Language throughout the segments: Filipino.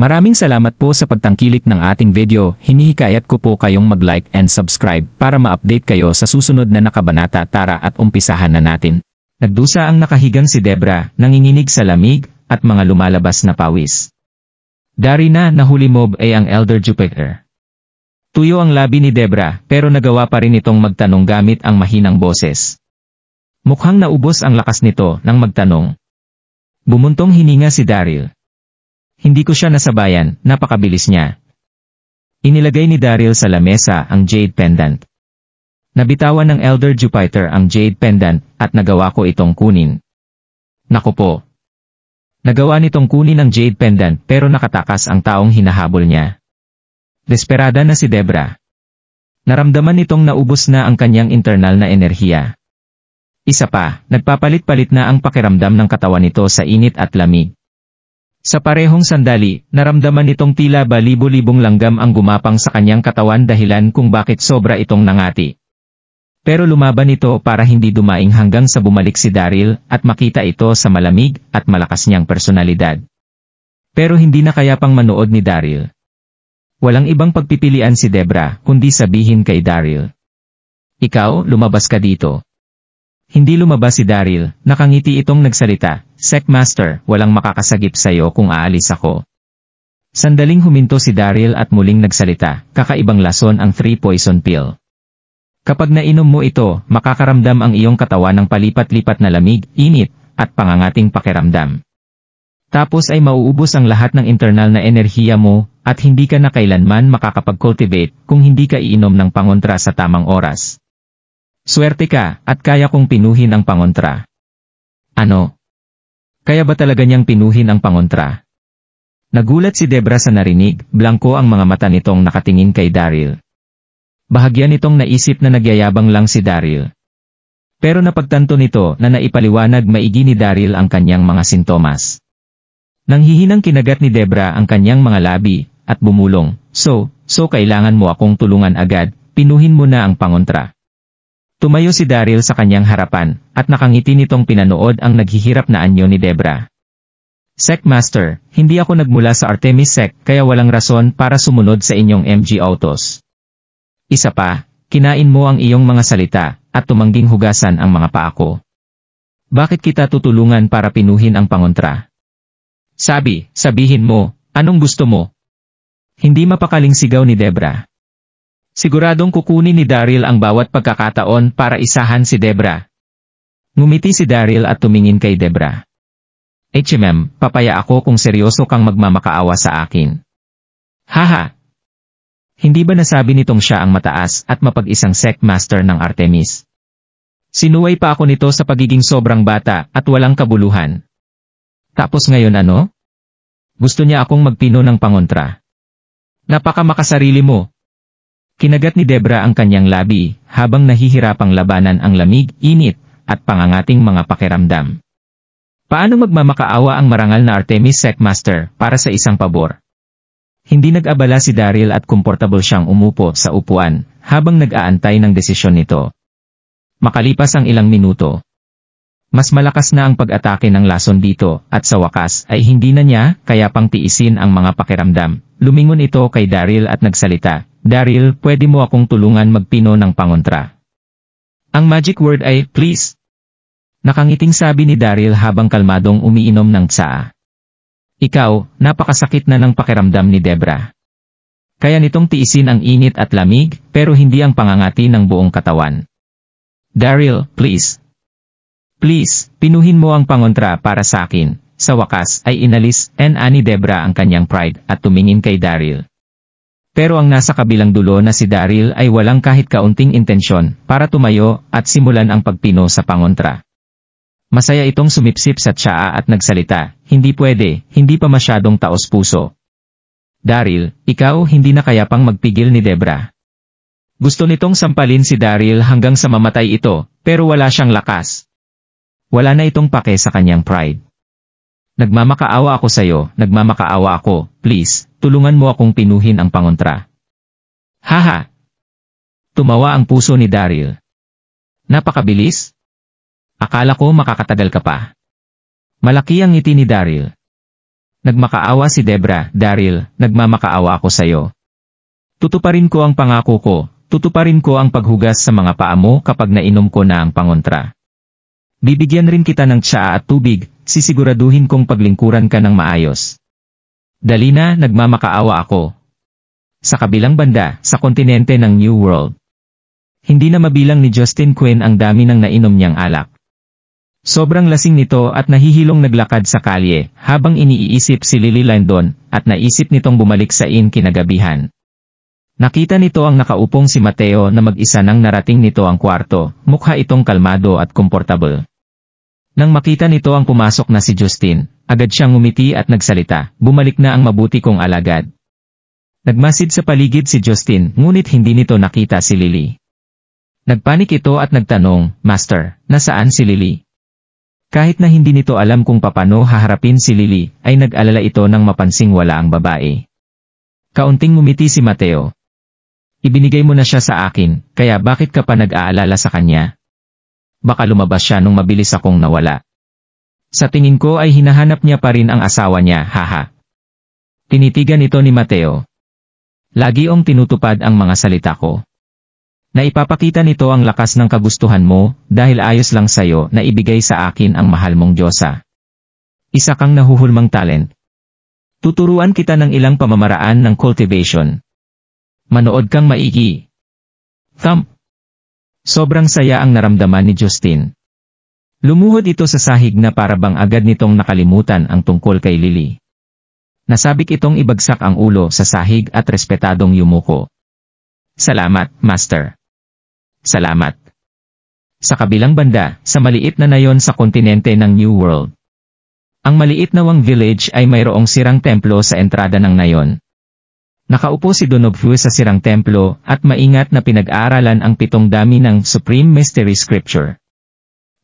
Maraming salamat po sa pagtangkilik ng ating video. Hinihikayat ko po kayong mag-like and subscribe para ma-update kayo sa susunod na nakabanata. Tara at umpisahan na natin. Nagdusa ang nakahigang si Debra, nanginginig sa lamig, at mga lumalabas na pawis. Dari na nahuli mob ay ang Elder Jupiter. Tuyo ang labi ni Debra, pero nagawa pa rin itong magtanong gamit ang mahinang boses. Mukhang naubos ang lakas nito nang magtanong. Bumuntong hininga si Daryl. Hindi ko siya nasabayan, napakabilis niya. Inilagay ni Daryl sa lamesa ang jade pendant. Nabitawan ng Elder Jupiter ang jade pendant at nagawa ko itong kunin. Naku po. Nagawa nitong kunin ang jade pendant pero nakatakas ang taong hinahabol niya. Desperada na si Debra. Naramdaman nitong naubos na ang kanyang internal na enerhiya. Isa pa, nagpapalit-palit na ang pakiramdam ng katawan nito sa init at lamig. Sa parehong sandali, naramdaman nitong tila ba libo-libong langgam ang gumapang sa kanyang katawan dahilan kung bakit sobra itong nangati. Pero lumaban ito para hindi dumaing hanggang sa bumalik si Daryl at makita ito sa malamig at malakas niyang personalidad. Pero hindi na kaya pang manood ni Daryl. Walang ibang pagpipilian si Debra kundi sabihin kay Daryl. Ikaw, lumabas ka dito. Hindi lumabas si Daryl, nakangiti itong nagsalita, Seckmaster, walang makakasagip sa'yo kung aalis ako. Sandaling huminto si Daryl at muling nagsalita, kakaibang lason ang 3 poison pill. Kapag nainom mo ito, makakaramdam ang iyong katawan ng palipat-lipat na lamig, init, at pangangating pakiramdam. Tapos ay mauubos ang lahat ng internal na enerhiya mo, at hindi ka na kailanman makakapag-cultivate kung hindi ka iinom ng pangontra sa tamang oras. Swerte ka, at kaya kong pinuhin ang pangontra. Ano? Kaya ba talaga niyang pinuhin ang pangontra? Nagulat si Debra sa narinig, blangko ang mga mata nitong nakatingin kay Daryl. Bahagya nitong naisip na nagyayabang lang si Daryl. Pero napagtanto nito na naipaliwanag maigi ni Daryl ang kanyang mga sintomas. Nanghihinang kinagat ni Debra ang kanyang mga labi, at bumulong, So kailangan mo akong tulungan agad, pinuhin mo na ang pangontra. Tumayo si Daryl sa kanyang harapan, at nakangiti nitong pinanood ang naghihirap na anyo ni Debra. Seckmaster, hindi ako nagmula sa Artemis Sec kaya walang rason para sumunod sa inyong MG Autos. Isa pa, kinain mo ang iyong mga salita, at tumangging hugasan ang mga paa ko. Bakit kita tutulungan para pinuhin ang pangontra? Sabihin mo, anong gusto mo? Hindi mapakaling sigaw ni Debra. Siguradong kukunin ni Daryl ang bawat pagkakataon para isahan si Debra. Ngumiti si Daryl at tumingin kay Debra. Papaya ako kung seryoso kang magmamakaawa sa akin. Haha! Hindi ba nasabi nitong siya ang mataas at mapag-isang Seckmaster ng Artemis? Sinuway pa ako nito sa pagiging sobrang bata at walang kabuluhan. Tapos ngayon ano? Gusto niya akong magpino ng pangontra. Napakamakasarili mo. Kinagat ni Debra ang kanyang labi, habang nahihirapang labanan ang lamig, init, at pangangating mga pakiramdam. Paano magmamakaawa ang marangal na Artemis Seckmaster para sa isang pabor? Hindi nag-abala si Daryl at komportable siyang umupo sa upuan, habang nag-aantay ng desisyon nito. Makalipas ang ilang minuto. Mas malakas na ang pag-atake ng lason dito, at sa wakas ay hindi na niya kaya pang tiisin ang mga pakiramdam. Lumingon ito kay Daryl at nagsalita, Daryl, pwede mo akong tulungan magpino ng pangontra. Ang magic word ay, please. Nakangiting sabi ni Daryl habang kalmadong umiinom ng tsaa. Ikaw, napakasakit na ng pakiramdam ni Debra. Kaya nitong tiisin ang init at lamig, pero hindi ang pangangati ng buong katawan. Daryl, please. Please, pinuhin mo ang pangontra para sa akin. Sa wakas ay inalis ni Debra ang kanyang pride at tumingin kay Daryl. Pero ang nasa kabilang dulo na si Daryl ay walang kahit kaunting intensyon para tumayo at simulan ang pagpino sa pangontra. Masaya itong sumipsip sa tsaa at nagsalita, hindi pwede, hindi pa masyadong taos puso. Daryl, ikaw hindi na kaya pang magpigil ni Debra. Gusto nitong sampalin si Daryl hanggang sa mamatay ito, pero wala siyang lakas. Wala na itong pake sa kanyang pride. Nagmamakaawa ako sa'yo, nagmamakaawa ako, please, tulungan mo akong pinuhin ang pangontra. Haha! Tumawa ang puso ni Daryl. Napakabilis? Akala ko makakatagal ka pa. Malaki ang ngiti ni Daryl. Nagmakaawa si Debra. Daryl, nagmamakaawa ako sa'yo. Tutuparin ko ang pangako ko, tutuparin ko ang paghugas sa mga paa mo kapag nainom ko na ang pangontra. Bibigyan rin kita ng tsaa at tubig, sisiguraduhin kong paglingkuran ka ng maayos. Dali na, nagmamakaawa ako. Sa kabilang banda, sa kontinente ng New World. Hindi na mabilang ni Justin Quinn ang dami ng nainom niyang alak. Sobrang lasing nito at nahihilong naglakad sa kalye, habang iniisip si Lily Langdon, at naisip nitong bumalik sa inn kinagabihan. Nakita nito ang nakaupong si Mateo na mag-isa nang narating nito ang kwarto, mukha itong kalmado at komportable. Nang makita nito ang pumasok na si Justin, agad siyang ngumiti at nagsalita, bumalik na ang mabuti kong alagad. Nagmasid sa paligid si Justin, ngunit hindi nito nakita si Lily. Nagpanik ito at nagtanong, Master, nasaan si Lily? Kahit na hindi nito alam kung paano haharapin si Lily, ay nag-alala ito nang mapansing wala ang babae. Kaunting ngumiti si Mateo. Ibinigay mo na siya sa akin, kaya bakit ka pa nag-aalala sa kanya? Baka lumabas siya nung mabilis akong nawala. Sa tingin ko ay hinahanap niya pa rin ang asawa niya, haha. Tinitigan ito ni Mateo. Lagi ong tinutupad ang mga salita ko. Naipapakita nito ang lakas ng kagustuhan mo, dahil ayos lang sa'yo na ibigay sa akin ang mahal mong Diyosa. Isa kang nahuhulmang talent. Tuturuan kita ng ilang pamamaraan ng cultivation. Manood kang maigi. Thump. Sobrang saya ang naramdaman ni Justin. Lumuhod ito sa sahig na parabang agad nitong nakalimutan ang tungkol kay Lily. Nasabik itong ibagsak ang ulo sa sahig at respetadong yumuko. Salamat, Master. Salamat. Sa kabilang banda, sa maliit na nayon sa kontinente ng New World. Ang maliit na Wang Village ay mayroong sirang templo sa entrada ng nayon. Nakaupo si Donoghu sa sirang templo at maingat na pinag-aaralan ang 7 dami ng Supreme Mystery Scripture.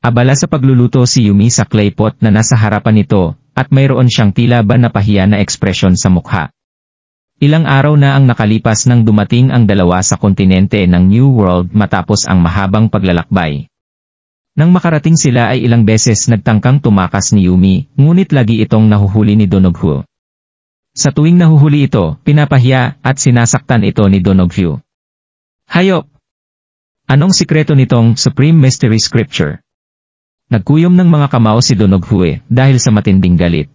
Abala sa pagluluto si Yumi sa clay pot na nasa harapan nito at mayroon siyang tila ba napahiya na ekspresyon sa mukha. Ilang araw na ang nakalipas nang dumating ang dalawa sa kontinente ng New World matapos ang mahabang paglalakbay. Nang makarating sila ay ilang beses nagtangkang tumakas ni Yumi, ngunit lagi itong nahuhuli ni Donoghu. Sa tuwing nahuhuli ito, pinapahiya at sinasaktan ito ni Donoghu. Hayop! Anong sikreto nitong Supreme Mystery Scripture? Nagkuyom ng mga kamao si Donoghu dahil sa matinding galit.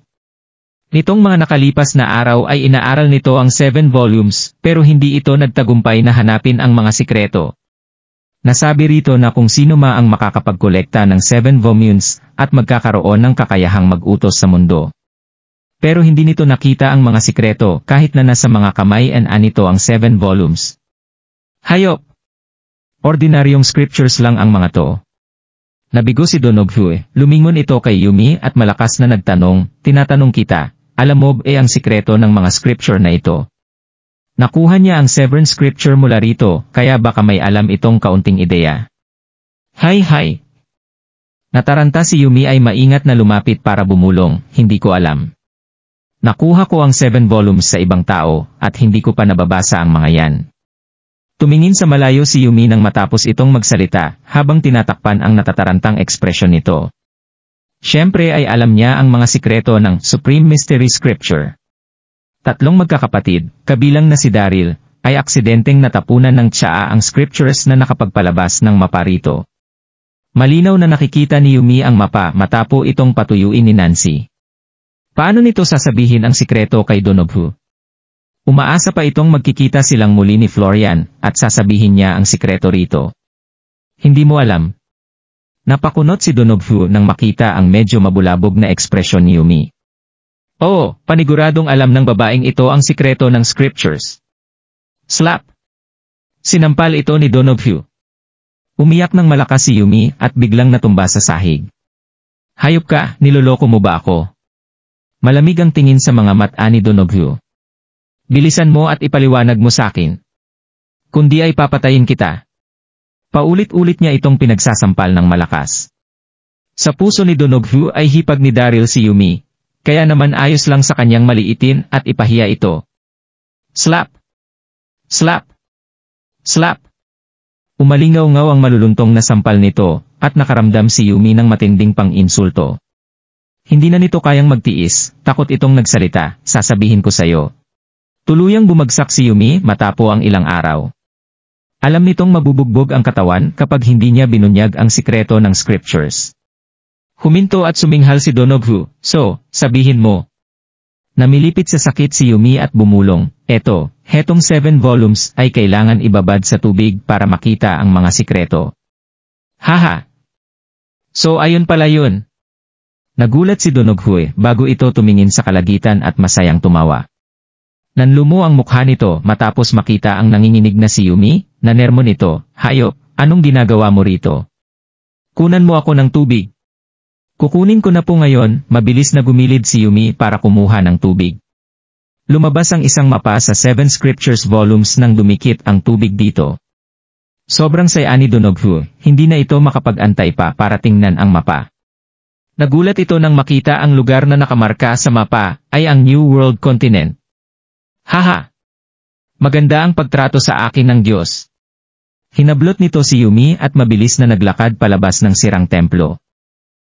Nitong mga nakalipas na araw ay inaaral nito ang 7 volumes, pero hindi ito nagtagumpay na hanapin ang mga sikreto. Nasabi rito na kung sino ma ang makakapagkolekta ng 7 volumes at magkakaroon ng kakayahang mag-utos sa mundo. Pero hindi nito nakita ang mga sikreto kahit na nasa mga kamay nito ang 7 volumes. Hayop! Ordinaryong scriptures lang ang mga to. Nabigo si Donoghu, lumingon ito kay Yumi at malakas na nagtanong, tinatanong kita, alam mo ba ang sikreto ng mga scripture na ito? Nakuha niya ang 7 scripture mula rito, kaya baka may alam itong kaunting ideya. Hay! Nataranta si Yumi ay maingat na lumapit para bumulong, hindi ko alam. Nakuha ko ang 7 volumes sa ibang tao, at hindi ko pa nababasa ang mga yan. Tumingin sa malayo si Yumi nang matapos itong magsalita, habang tinatakpan ang natatarantang ekspresyon nito. Siyempre ay alam niya ang mga sikreto ng Supreme Mystery Scripture. 3 magkakapatid, kabilang na si Daryl, ay aksidenteng natapunan ng tsaa ang scriptures na nakapagpalabas ng mapa rito. Malinaw na nakikita ni Yumi ang mapa matapos itong patuyuin ni Nancy. Paano nito sasabihin ang sikreto kay Donoghu? Umaasa pa itong magkikita silang muli ni Florian at sasabihin niya ang sikreto rito. Hindi mo alam. Napakunot si Donoghu nang makita ang medyo mabulabog na ekspresyon ni Yumi. Oo, paniguradong alam ng babaeng ito ang sikreto ng scriptures. Slap! Sinampal ito ni Donoghu. Umiyak ng malakas si Yumi at biglang natumba sa sahig. Hayop ka, niloloko mo ba ako? Malamig ang tingin sa mga mata ni Donoghu. Bilisan mo at ipaliwanag mo sa akin. Kundi ay papatayin kita. Paulit-ulit niya itong pinagsasampal ng malakas. Sa puso ni Donoghu ay hipag ni Daryl si Yumi, kaya naman ayos lang sa kanyang maliitin at ipahiya ito. Slap! Slap! Slap! Umalingaw-ngaw ang maluluntong na sampal nito, at nakaramdam si Yumi ng matinding pang-insulto. Hindi na nito kayang magtiis, takot itong nagsalita, sasabihin ko sa'yo. Tuluyang bumagsak si Yumi matapo ang ilang araw. Alam nitong mabubugbog ang katawan kapag hindi niya binunyag ang sikreto ng scriptures. Huminto at suminghal si Donoghu, so, sabihin mo. Namilipit sa sakit si Yumi at bumulong, hetong 7 volumes ay kailangan ibabad sa tubig para makita ang mga sikreto. Haha! So ayun pala yun. Nagulat si Donoghu bago ito tumingin sa kalagitan at masayang tumawa. Nanlumo ang mukha nito matapos makita ang nanginginig na si Yumi, nanermo nito, hayop, anong ginagawa mo rito? Kunan mo ako ng tubig. Kukunin ko na po ngayon, mabilis na gumilid si Yumi para kumuha ng tubig. Lumabas ang isang mapa sa 7 scriptures volumes nang dumikit ang tubig dito. Sobrang saya ni Donoghu, hindi na ito makapag-antay pa para tingnan ang mapa. Nagulat ito nang makita ang lugar na nakamarka sa mapa ay ang New World Continent. Haha! Maganda ang pagtrato sa akin ng Diyos. Hinablot nito si Yumi at mabilis na naglakad palabas ng sirang templo.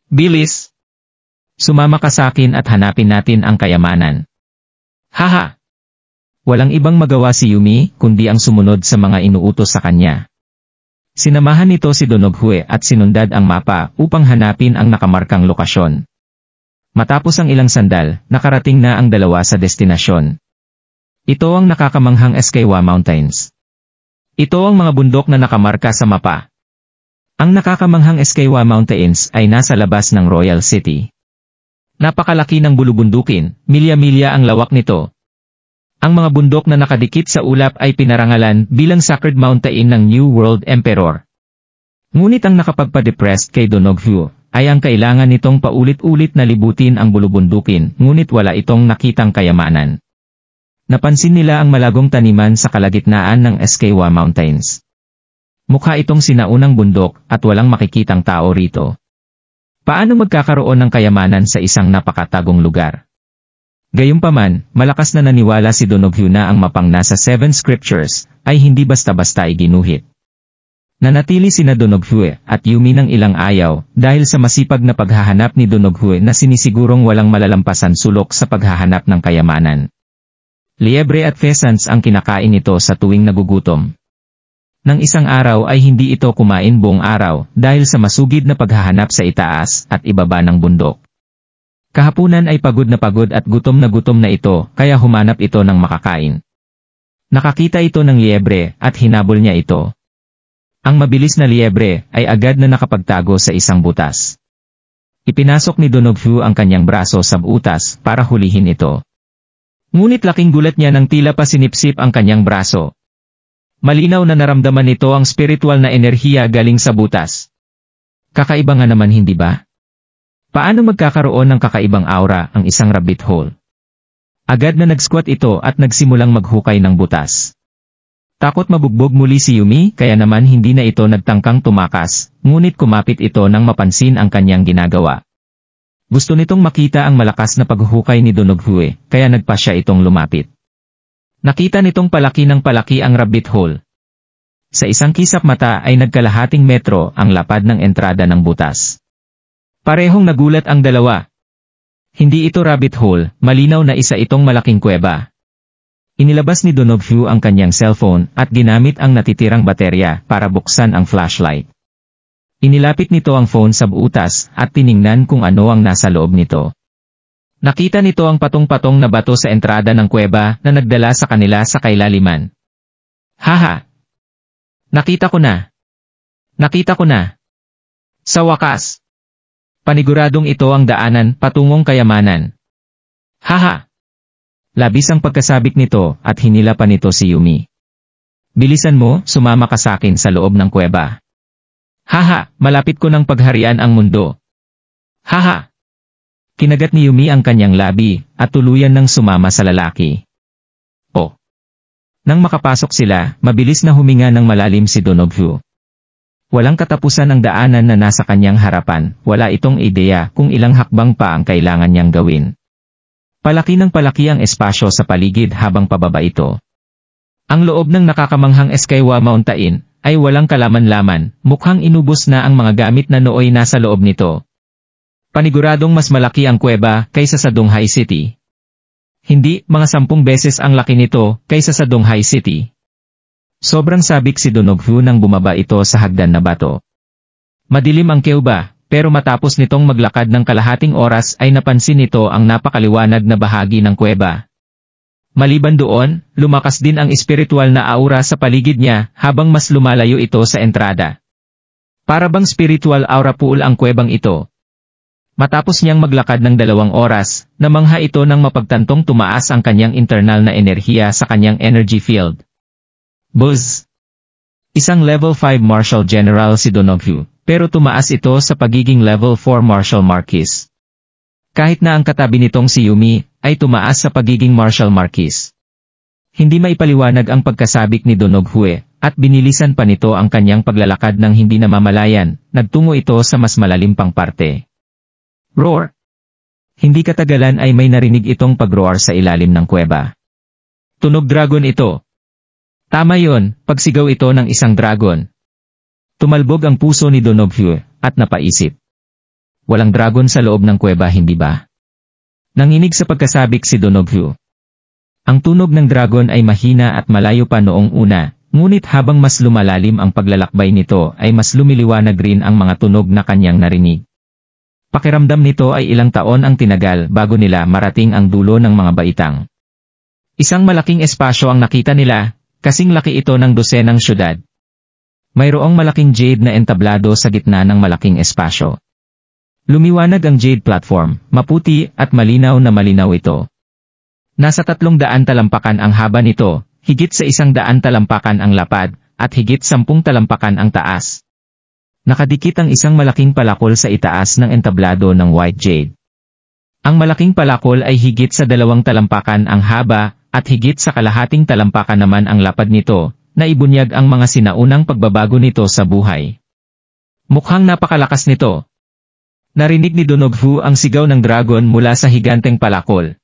Bilis! Sumama ka sa akin at hanapin natin ang kayamanan. Haha! Walang ibang magawa si Yumi kundi ang sumunod sa mga inuutos sa kanya. Sinamahan nito si Donoghu at sinundad ang mapa upang hanapin ang nakamarkang lokasyon. Matapos ang ilang sandal, nakarating na ang dalawa sa destinasyon. Ito ang nakakamanghang Escawa Mountains. Ito ang mga bundok na nakamarka sa mapa. Ang nakakamanghang Escawa Mountains ay nasa labas ng Royal City. Napakalaki ng bulubundukin, milya-milya ang lawak nito. Ang mga bundok na nakadikit sa ulap ay pinarangalan bilang Sacred Mountain ng New World Emperor. Ngunit ang nakapagpa-depressed kay Donoghu ay ang kailangan nitong paulit-ulit na libutin ang bulubundukin, ngunit wala itong nakitang kayamanan. Napansin nila ang malagong taniman sa kalagitnaan ng Escawa Mountains. Mukha itong sinaunang bundok at walang makikitang tao rito. Paano magkakaroon ng kayamanan sa isang napakatagong lugar? Gayunpaman, malakas na naniwala si Donoghu na ang mapang nasa 7 scriptures ay hindi basta-basta iginuhit. Nanatili sina Donoghu at Yumi ng ilang ayaw dahil sa masipag na paghahanap ni Donoghu na sinisigurong walang malalampasan sulok sa paghahanap ng kayamanan. Liebre at pheasants ang kinakain nito sa tuwing nagugutom. Nang isang araw ay hindi ito kumain buong araw dahil sa masugid na paghahanap sa itaas at ibaba ng bundok. Kahapunan ay pagod at gutom na ito kaya humanap ito ng makakain. Nakakita ito ng liebre at hinabol niya ito. Ang mabilis na liebre ay agad na nakapagtago sa isang butas. Ipinasok ni Donoghu ang kanyang braso sa butas para hulihin ito. Ngunit laking gulat niya nang tila pa sinipsip ang kanyang braso. Malinaw na naramdaman nito ang spiritual na enerhiya galing sa butas. Kakaiba nga naman, hindi ba? Paano magkakaroon ng kakaibang aura ang isang rabbit hole? Agad na nag-squat ito at nagsimulang maghukay ng butas. Takot mabugbog muli si Yumi kaya naman hindi na ito nagtangkang tumakas, ngunit kumapit ito nang mapansin ang kanyang ginagawa. Gusto nitong makita ang malakas na paghuhukay ni Donoghu kaya nagpa siya itong lumapit. Nakita nitong palaki ng palaki ang rabbit hole. Sa isang kisap mata ay nagkalahating metro ang lapad ng entrada ng butas. Parehong nagulat ang dalawa. Hindi ito rabbit hole, malinaw na isa itong malaking kuweba. Inilabas ni Donoghu ang kanyang cellphone at ginamit ang natitirang baterya para buksan ang flashlight. Inilapit nito ang phone sa butas at tiningnan kung ano ang nasa loob nito. Nakita nito ang patong-patong na bato sa entrada ng kuweba na nagdala sa kanila sa kailaliman. Haha! Nakita ko na! Nakita ko na! Sa wakas! Paniguradong ito ang daanan patungong kayamanan. Haha! Labis ang pagkasabik nito at hinila pa nito si Yumi. Bilisan mo, sumama ka sa akin sa loob ng kuweba. Haha! Malapit ko ng pagharian ang mundo. Haha! Kinagat ni Yumi ang kanyang labi at tuluyan ng sumama sa lalaki. Oh! Nang makapasok sila, mabilis na huminga ng malalim si Donoghu. Walang katapusan ang daanan na nasa kanyang harapan, wala itong ideya kung ilang hakbang pa ang kailangan niyang gawin. Palaki ng palaki ang espasyo sa paligid habang pababa ito. Ang loob ng nakakamanghang Escawa Mountain ay walang kalaman-laman, mukhang inubos na ang mga gamit na nooy nasa loob nito. Paniguradong mas malaki ang kuweba kaysa sa Donghai City. Hindi, mga 10 beses ang laki nito kaysa sa Donghai City. Sobrang sabik si Donoghu nang bumaba ito sa hagdan na bato. Madilim ang kuweba, pero matapos nitong maglakad ng kalahating oras ay napansin nito ang napakaliwanag na bahagi ng kuweba. Maliban doon, lumakas din ang espiritual na aura sa paligid niya habang mas lumalayo ito sa entrada. Para bang spiritual aura pool ang kuwebang ito. Matapos niyang maglakad ng 2 oras, namangha ito nang mapagtantong tumaas ang kanyang internal na enerhiya sa kanyang energy field. Buzz! Isang level 5 Martial General si Donoghu, pero tumaas ito sa pagiging level 4 Martial Marquis. Kahit na ang katabi nitong si Yumi, ay tumaas sa pagiging Martial Marquis. Hindi maipaliwanag ang pagkasabik ni Donoghu at binilisan pa nito ang kanyang paglalakad ng hindi namamalayan, nagtungo ito sa mas malalim pang parte. Roar! Hindi katagalan ay may narinig itong pag-roar sa ilalim ng kuweba. Tunog dragon ito. Tama yon, pagsigaw ito ng isang dragon. Tumalbog ang puso ni Donoghu at napaisip. Walang dragon sa loob ng kuweba, hindi ba? Nanginig sa pagkasabik si Donoghu. Ang tunog ng dragon ay mahina at malayo pa noong una, ngunit habang mas lumalalim ang paglalakbay nito ay mas lumiliwanag rin ang mga tunog na kanyang narinig. Pakiramdam nito ay ilang taon ang tinagal bago nila marating ang dulo ng mga baitang. Isang malaking espasyo ang nakita nila, kasing laki ito ng dosenang syudad. Mayroong malaking jade na entablado sa gitna ng malaking espasyo. Lumiwanag ang jade platform, maputi at malinaw na malinaw ito. Nasa 300 talampakan ang haba nito, higit sa 100 talampakan ang lapad, at higit 10 talampakan ang taas. Nakadikit ang isang malaking palakol sa itaas ng entablado ng white jade. Ang malaking palakol ay higit sa 2 talampakan ang haba, at higit sa kalahating talampakan naman ang lapad nito, na ibunyag ang mga sinaunang pagbabago nito sa buhay. Mukhang napakalakas nito. Narinig ni Donoghu ang sigaw ng dragon mula sa higanteng palakol.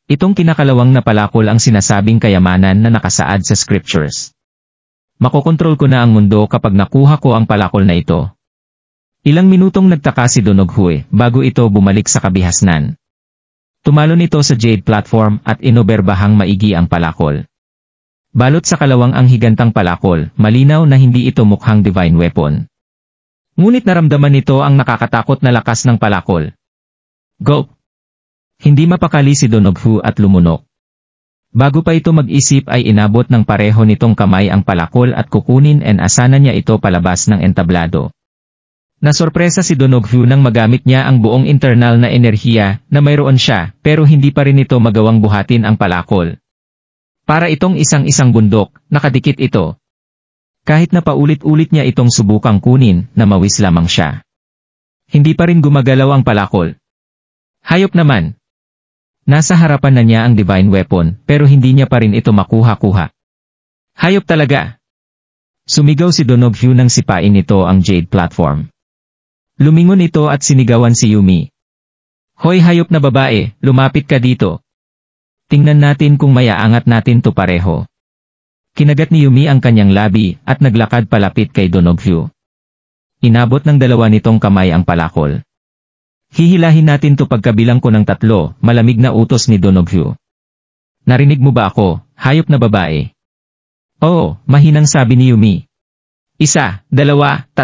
Itong kinakalawang na palakol ang sinasabing kayamanan na nakasaad sa scriptures. Makokontrol ko na ang mundo kapag nakuha ko ang palakol na ito. Ilang minutong nagtaka si Donoghu bago ito bumalik sa kabihasnan. Tumalon ito sa jade platform at inoberbahang maigi ang palakol. Balot sa kalawang ang higantang palakol, malinaw na hindi ito mukhang divine weapon. Ngunit naramdaman nito ang nakakatakot na lakas ng palakol. Go! Hindi mapakali si Donoghu at lumunok. Bago pa ito mag-isip ay inabot ng pareho nitong kamay ang palakol at kukunin and asanan niya ito palabas ng entablado. Nasorpresa si Donoghu nang magamit niya ang buong internal na enerhiya na mayroon siya pero hindi pa rin ito magawang buhatin ang palakol. Para itong isang bundok, nakadikit ito. Kahit na paulit-ulit niya itong subukang kunin, namawis lamang siya. Hindi pa rin gumagalaw ang palakol. Hayop naman. Nasa harapan na niya ang divine weapon pero hindi niya pa rin ito makuha-kuha. Hayop talaga. Sumigaw si Donoghu nang sipain nito ang jade platform. Lumingon ito at sinigawan si Yumi. Hoy hayop na babae, lumapit ka dito. Tingnan natin kung mayaangat natin to pareho. Kinagat ni Yumi ang kanyang labi at naglakad palapit kay Donoghu. Inabot ng 2 nitong kamay ang palakol. Hihilahin natin to pagkabilang ko ng 3, malamig na utos ni Donoghu. Narinig mo ba ako, hayop na babae? Oo, mahinang sabi ni Yumi. 1, 2, 3.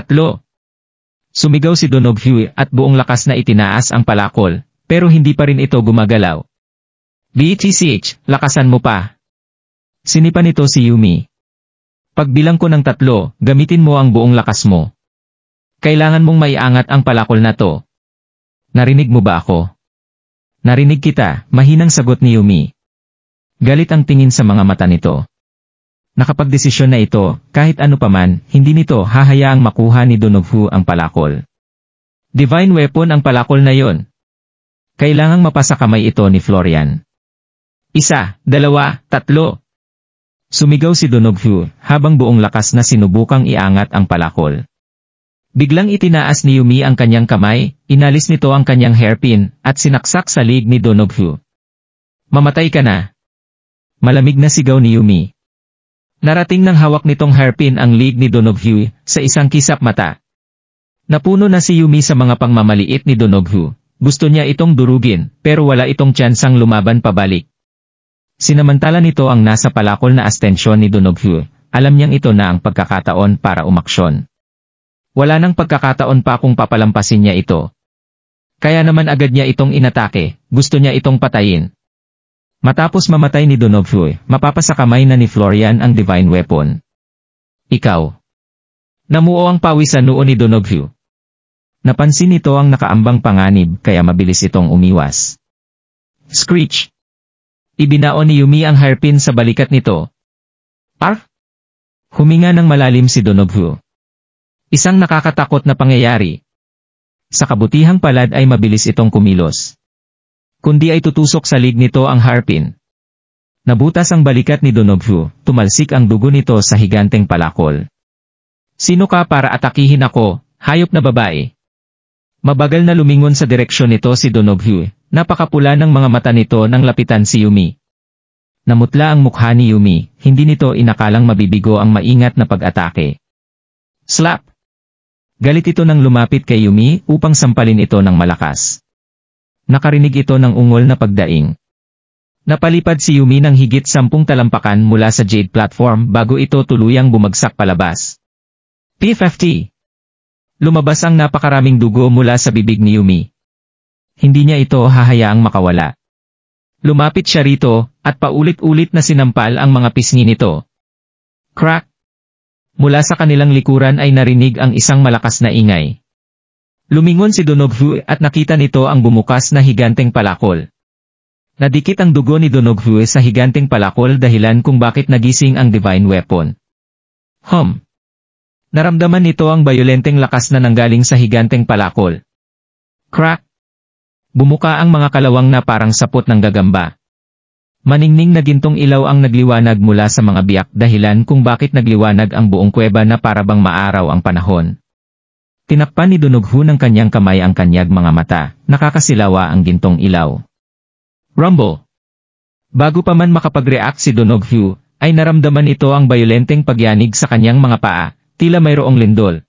Sumigaw si Donoghu at buong lakas na itinaas ang palakol, pero hindi pa rin ito gumagalaw. BTCH, lakasan mo pa. Sinipa nito si Yumi. Pagbilang ko ng 3, gamitin mo ang buong lakas mo. Kailangan mong maiangat ang palakol na to. Narinig mo ba ako? Narinig kita, mahinang sagot ni Yumi. Galit ang tingin sa mga mata nito. Nakapagdesisyon na ito, kahit ano paman, hindi nito hahayaang makuha ni Donoghu ang palakol. Divine weapon ang palakol na yon. Kailangang mapasa kamay ito ni Florian. 1, 2, 3. Sumigaw si Donoghu, habang buong lakas na sinubukang iangat ang palakol. Biglang itinaas ni Yumi ang kanyang kamay, inalis nito ang kanyang hairpin, at sinaksak sa lig ni Donoghu. Mamatay ka na. Malamig na sigaw ni Yumi. Narating ng hawak nitong hairpin ang lig ni Donoghu sa isang kisap mata. Napuno na si Yumi sa mga pangmamaliit ni Donoghu. Gusto niya itong durugin, pero wala itong tsansang lumaban pabalik. Sinamantala nito ang nasa palakol na astensyon ni Donoghu. Alam niyang ito na ang pagkakataon para umaksyon. Wala nang pagkakataon pa kung papalampasin niya ito. Kaya naman agad niya itong inatake, gusto niya itong patayin. Matapos mamatay ni Donoghu, mapapasakamay na ni Florian ang divine weapon. Ikaw. Namuo ang pawis sa noo ni Donoghu. Napansin nito ang nakaambang panganib kaya mabilis itong umiwas. Screech. Ibinaon ni Yumi ang hairpin sa balikat nito. Huminga ng malalim si Donoghu. Isang nakakatakot na pangyayari. Sa kabutihang palad ay mabilis itong kumilos. Kundi ay tutusok sa lig nito ang harpin. Nabutas ang balikat ni Donoghu, tumalsik ang dugo nito sa higanteng palakol. Sino ka para atakihin ako, hayop na babae? Mabagal na lumingon sa direksyon nito si Donoghu, napakapula ng mga mata nito nang lapitan si Yumi. Namutla ang mukha ni Yumi, hindi nito inakalang mabibigo ang maingat na pag-atake. Slap! Galit ito nang lumapit kay Yumi upang sampalin ito ng malakas. Nakarinig ito ng ungol na pagdaing. Napalipad si Yumi ng higit 10 talampakan mula sa Jade platform bago ito tuluyang bumagsak palabas. P50. Lumabas ang napakaraming dugo mula sa bibig ni Yumi. Hindi niya ito hahayaang makawala. Lumapit siya rito, at paulit-ulit na sinampal ang mga pisngi nito. Crack! Mula sa kanilang likuran ay narinig ang isang malakas na ingay. Lumingon si Donoghu at nakita nito ang bumukas na higanteng palakol. Nadikit ang dugo ni Donoghu sa higanteng palakol dahilan kung bakit nagising ang divine weapon. Naramdaman nito ang bayolenteng lakas na nanggaling sa higanteng palakol. Crack! Bumuka ang mga kalawang na parang sapot ng gagamba. Maningning na gintong ilaw ang nagliwanag mula sa mga biyak dahilan kung bakit nagliwanag ang buong kuweba na parabang maaraw ang panahon. Tinakpan ni Donoghu ng kanyang kamay ang kanyang mga mata, nakakasilawa ang gintong ilaw. Rumble! Bago pa man makapag-react si Donoghu, ay naramdaman ito ang bayolenteng pagyanig sa kanyang mga paa, tila mayroong lindol.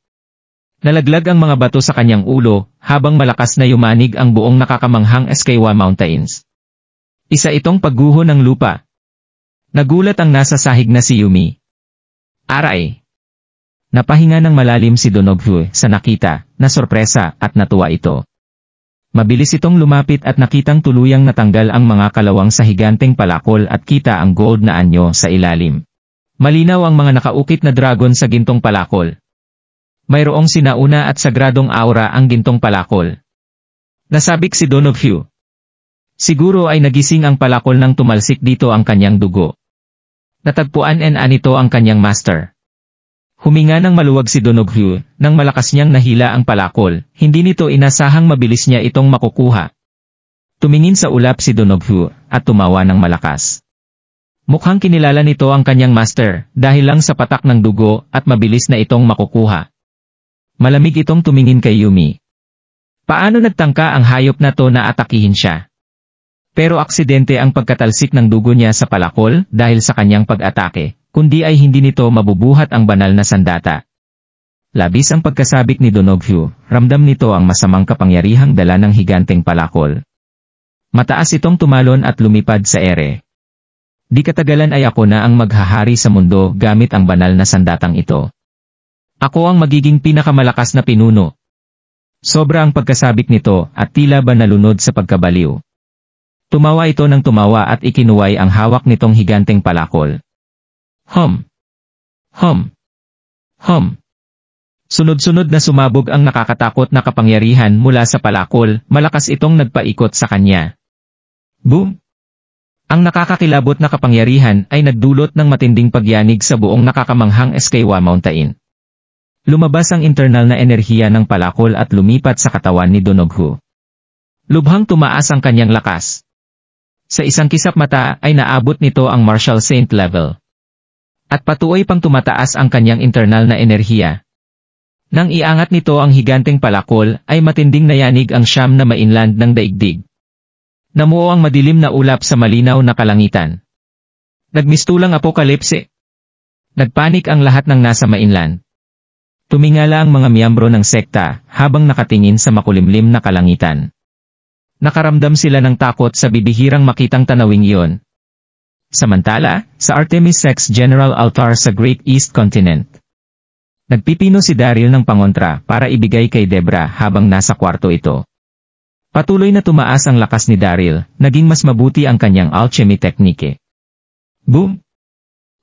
Nalaglag ang mga bato sa kanyang ulo, habang malakas na yumanig ang buong nakakamanghang Escawa Mountains. Isa itong pagguho ng lupa. Nagulat ang nasa sahig na si Yumi. Aray! Napahinga ng malalim si Donoghu sa nakita, na sorpresa at natuwa ito. Mabilis itong lumapit at nakitang tuluyang natanggal ang mga kalawang sa higanteng palakol at kita ang gold na anyo sa ilalim. Malinaw ang mga nakaukit na dragon sa gintong palakol. Mayroong sinauna at sagradong aura ang gintong palakol. Nasabik si Donoghu. Siguro ay nagising ang palakol nang tumalsik dito ang kanyang dugo. Natagpuan nito ang kanyang master. Huminga ng maluwag si Donoghu, nang malakas niyang nahila ang palakol, hindi nito inasahang mabilis niya itong makukuha. Tumingin sa ulap si Donoghu, at tumawa ng malakas. Mukhang kinilala nito ang kanyang master, dahil lang sa patak ng dugo, at mabilis na itong makukuha. Malamig itong tumingin kay Yumi. Paano nagtangka ang hayop na to na atakihin siya? Pero aksidente ang pagkatalsik ng dugo niya sa palakol dahil sa kanyang pag-atake, kundi ay hindi nito mabubuhat ang banal na sandata. Labis ang pagkasabik ni Donoghu, ramdam nito ang masamang kapangyarihang dala ng higanteng palakol. Mataas itong tumalon at lumipad sa ere. Di katagalan ay ako na ang maghahari sa mundo gamit ang banal na sandatang ito. Ako ang magiging pinakamalakas na pinuno. Sobra ang pagkasabik nito at tila ba nalunod sa pagkabaliw. Tumawa ito ng tumawa at ikinuway ang hawak nitong higanteng palakol. Sunod-sunod na sumabog ang nakakatakot na kapangyarihan mula sa palakol, malakas itong nagpaikot sa kanya. Boom! Ang nakakakilabot na kapangyarihan ay nagdulot ng matinding pagyanig sa buong nakakamanghang Escawa Mountain. Lumabas ang internal na enerhiya ng palakol at lumipat sa katawan ni Donoghu. Lubhang tumaas ang kanyang lakas. Sa isang kisap mata ay naabot nito ang Martial Saint level. At patuloy pang tumataas ang kanyang internal na enerhiya. Nang iangat nito ang higanteng palakol ay matinding nayanig ang siyam na mainland ng daigdig. Namuo ang madilim na ulap sa malinaw na kalangitan. Nagmistulang apokalipse. Nagpanik ang lahat ng nasa mainland. Tumingala ang mga miyembro ng sekta habang nakatingin sa makulimlim na kalangitan. Nakaramdam sila ng takot sa bibihirang makitang tanawing iyon. Samantala, sa Artemis Sex General Altar sa Great East Continent, nagpipino si Daryl ng pangontra para ibigay kay Debra habang nasa kwarto ito. Patuloy na tumaas ang lakas ni Daryl, naging mas mabuti ang kanyang alchemy technique. Boom!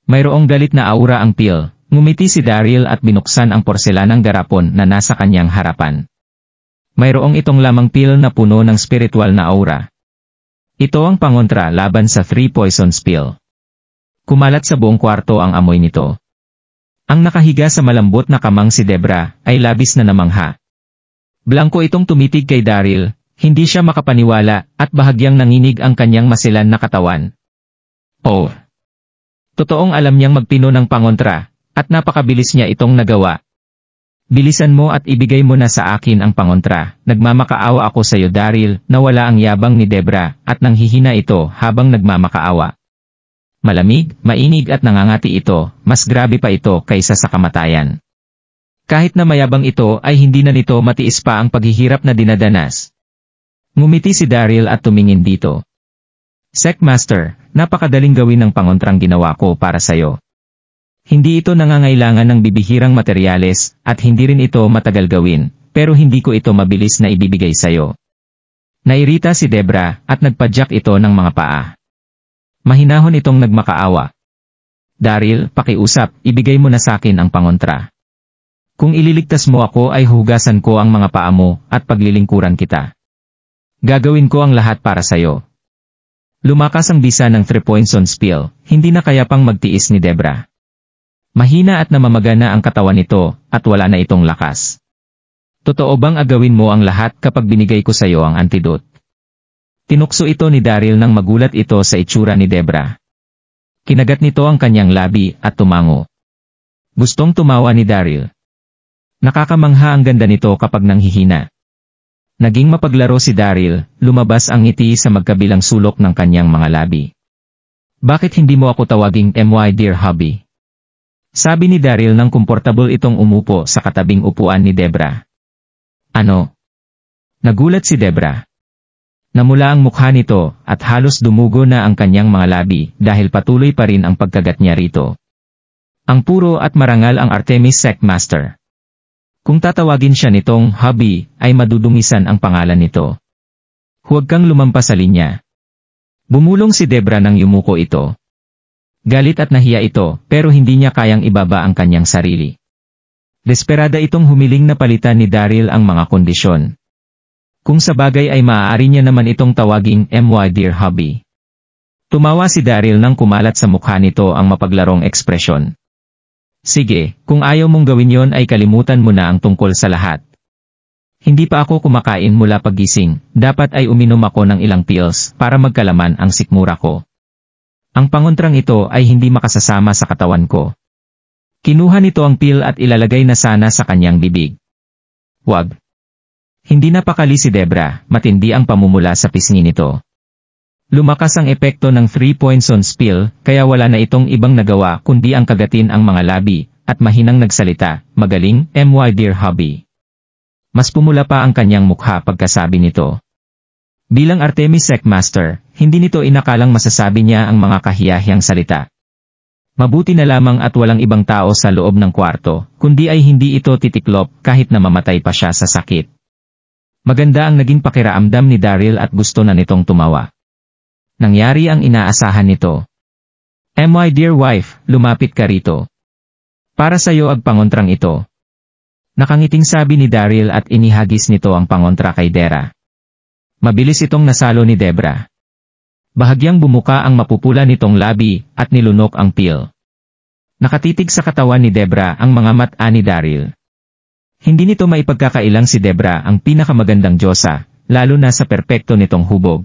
Mayroong galit na aura ang pill. Ngumiti si Daryl at binuksan ang porselanang garapon na nasa kanyang harapan. Mayroong itong lamang pill na puno ng spiritual na aura. Ito ang pangontra laban sa 3 poisons pill. Kumalat sa buong kwarto ang amoy nito. Ang nakahiga sa malambot na kamang si Debra ay labis na namangha. Blanko itong tumitig kay Daryl, hindi siya makapaniwala at bahagyang nanginig ang kanyang masilan na katawan. Oh! Totoong alam niyang magpino ng pangontra. At napakabilis niya itong nagawa. Bilisan mo at ibigay mo na sa akin ang pangontra. Nagmamakaawa ako sa iyo Daryl, nawala ang yabang ni Debra at nanghihina ito habang nagmamakaawa. Malamig, mainig at nangangati ito, mas grabe pa ito kaysa sa kamatayan. Kahit na mayabang ito ay hindi na nito matiis pa ang paghihirap na dinadanas. Ngumiti si Daryl at tumingin dito. Sekmaster, napakadaling gawin ng pangontrang ginawa ko para sa iyo. Hindi ito nangangailangan ng bibihirang materyales, at hindi rin ito matagal gawin, pero hindi ko ito mabilis na ibibigay sayo. Nairita si Debra, at nagpadyak ito ng mga paa. Mahinahon itong nagmakaawa. Daryl, pakiusap, ibigay mo na sakin ang pangontra. Kung ililigtas mo ako ay hugasan ko ang mga paa mo, at paglilingkuran kita. Gagawin ko ang lahat para sayo. Lumakas ang bisa ng 3 poisons pill, hindi na kaya pang magtiis ni Debra. Mahina at namamaga na ang katawan nito, at wala na itong lakas. Totoo bang agawin mo ang lahat kapag binigay ko sa iyo ang antidote? Tinukso ito ni Daryl nang magulat ito sa itsura ni Debra. Kinagat nito ang kanyang labi at tumango. Gustong tumawa ni Daryl. Nakakamangha ang ganda nito kapag nanghihina. Naging mapaglaro si Daryl, lumabas ang ngiti sa magkabilang sulok ng kanyang mga labi. Bakit hindi mo ako tawaging my dear hubby? Sabi ni Daryl nang komportable itong umupo sa katabing upuan ni Debra. Ano? Nagulat si Debra. Namula ang mukha nito at halos dumugo na ang kanyang mga labi dahil patuloy pa rin ang pagkagat niya rito. Ang puro at marangal ang Artemis Sectmaster. Kung tatawagin siya nitong hubby ay madudungisan ang pangalan nito. Huwag kang lumampas sa linya. Bumulong si Debra nang yumuko ito. Galit at nahiya ito, pero hindi niya kayang ibaba ang kanyang sarili. Desperada itong humiling na palitan ni Daryl ang mga kondisyon. Kung sa bagay ay maaari niya naman itong tawaging my dear hubby. Tumawa si Daryl nang kumalat sa mukha nito ang mapaglarong ekspresyon. Sige, kung ayaw mong gawin yon ay kalimutan mo na ang tungkol sa lahat. Hindi pa ako kumakain mula paggising, dapat ay uminom ako ng ilang pills para magkalaman ang sikmura ko. Ang pangontrang ito ay hindi makasasama sa katawan ko. Kinuha nito ang pill at ilalagay na sana sa kanyang bibig. Wag. Hindi napakali si Debra, matindi ang pamumula sa pisngi nito. Lumakas ang epekto ng 3 poisons pill, kaya wala na itong ibang nagawa kundi ang kagatin ang mga labi, at mahinang nagsalita, magaling, my dear hubby. Mas pumula pa ang kanyang mukha pagkasabi nito. Bilang Artemis Sectmaster, hindi nito inakalang masasabi niya ang mga kahiyahiyang salita. Mabuti na lamang at walang ibang tao sa loob ng kwarto, kundi ay hindi ito titiklop kahit na mamatay pa siya sa sakit. Maganda ang naging pakiramdam ni Daryl at gusto na nitong tumawa. Nangyari ang inaasahan nito. My dear wife, lumapit ka rito. Para sa iyo ang pangontrang ito. Nakangiting sabi ni Daryl at inihagis nito ang pangontra kay Debra. Mabilis itong nasalo ni Debra. Bahagyang bumuka ang mapupula nitong labi at nilunok ang pill. Nakatitig sa katawan ni Debra ang mga mata ni Daryl. Hindi nito maipagkakailang si Debra ang pinakamagandang diyosa, lalo na sa perpekto nitong hubog.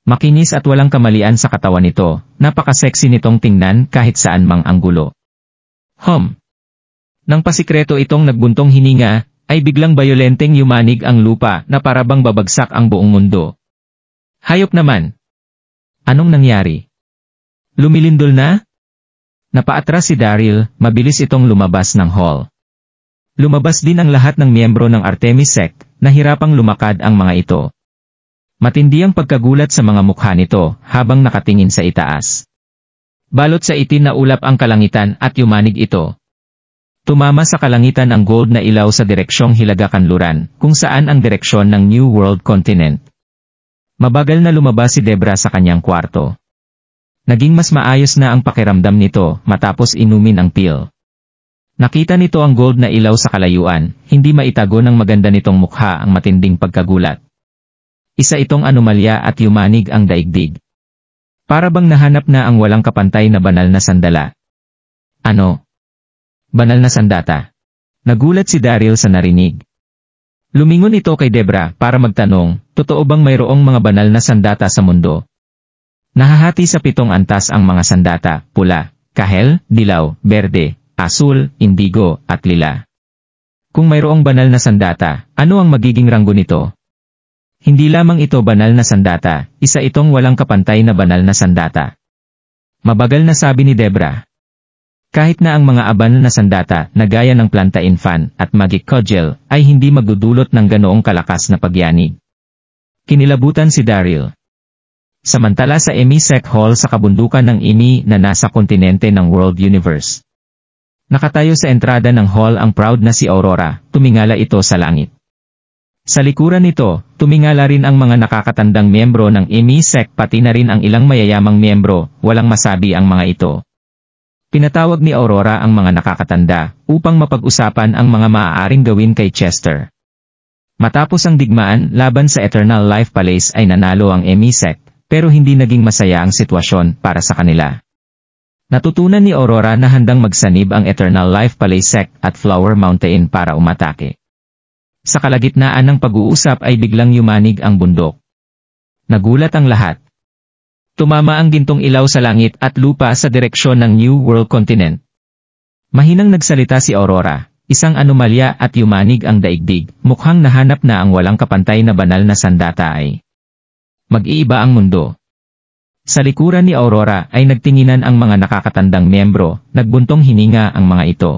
Makinis at walang kamalian sa katawan nito, napaka-sexy nitong tingnan kahit saan mang anggulo. Nang pasikreto itong nagbuntong hininga, ay biglang bayolenteng yumanig ang lupa na parabang babagsak ang buong mundo. Hayop naman! Anong nangyari? Lumilindol na? Napaatras si Daryl, mabilis itong lumabas ng hall. Lumabas din ang lahat ng miyembro ng Artemis sect, nahirapang lumakad ang mga ito. Matindi ang pagkagulat sa mga mukha nito habang nakatingin sa itaas. Balot sa itim na ulap ang kalangitan at yumanig ito. Tumama sa kalangitan ang gold na ilaw sa direksyong Hilaga-Kanluran, kung saan ang direksyon ng New World Continent. Mabagal na lumabas si Debra sa kanyang kwarto. Naging mas maayos na ang pakiramdam nito matapos inumin ang pill. Nakita nito ang gold na ilaw sa kalayuan, hindi maitago ng maganda nitong mukha ang matinding pagkagulat. Isa itong anomalya at yumanig ang daigdig. Para bang nahanap na ang walang kapantay na banal na sandala. Ano? Banal na sandata. Nagulat si Daryl sa narinig. Lumingon ito kay Debra para magtanong, totoo bang mayroong mga banal na sandata sa mundo? Nahahati sa 7 antas ang mga sandata, pula, kahel, dilaw, berde, asul, indigo, at lila. Kung mayroong banal na sandata, ano ang magiging ranggo nito? Hindi lamang ito banal na sandata, isa itong walang kapantay na banal na sandata. Mabagal na sabi ni Debra. Kahit na ang mga abanal na sandata na gaya ng planta infan at magic cudgel ay hindi magdudulot ng ganoong kalakas na pagyanig. Kinilabutan si Daryl. Samantala sa Emisec Hall sa kabundukan ng Imi na nasa kontinente ng World Universe. Nakatayo sa entrada ng hall ang proud na si Aurora, tumingala ito sa langit. Sa likuran nito, tumingala rin ang mga nakakatandang miyembro ng Emisec pati na rin ang ilang mayayamang miyembro, walang masabi ang mga ito. Pinatawag ni Aurora ang mga nakakatanda upang mapag-usapan ang mga maaaring gawin kay Chester. Matapos ang digmaan laban sa Eternal Life Palace ay nanalo ang Emisec, pero hindi naging masaya ang sitwasyon para sa kanila. Natutunan ni Aurora na handang magsanib ang Eternal Life Palace sect at Flower Mountain para umatake. Sa kalagitnaan ng pag-uusap ay biglang yumanig ang bundok. Nagulat ang lahat. Tumama ang gintong ilaw sa langit at lupa sa direksyon ng New World Continent. Mahinang nagsalita si Aurora, isang anomalya at yumanig ang daigdig, mukhang nahanap na ang walang kapantay na banal na sandata ay mag-iiba ang mundo. Sa likuran ni Aurora ay nagtinginan ang mga nakakatandang miyembro, nagbuntong hininga ang mga ito.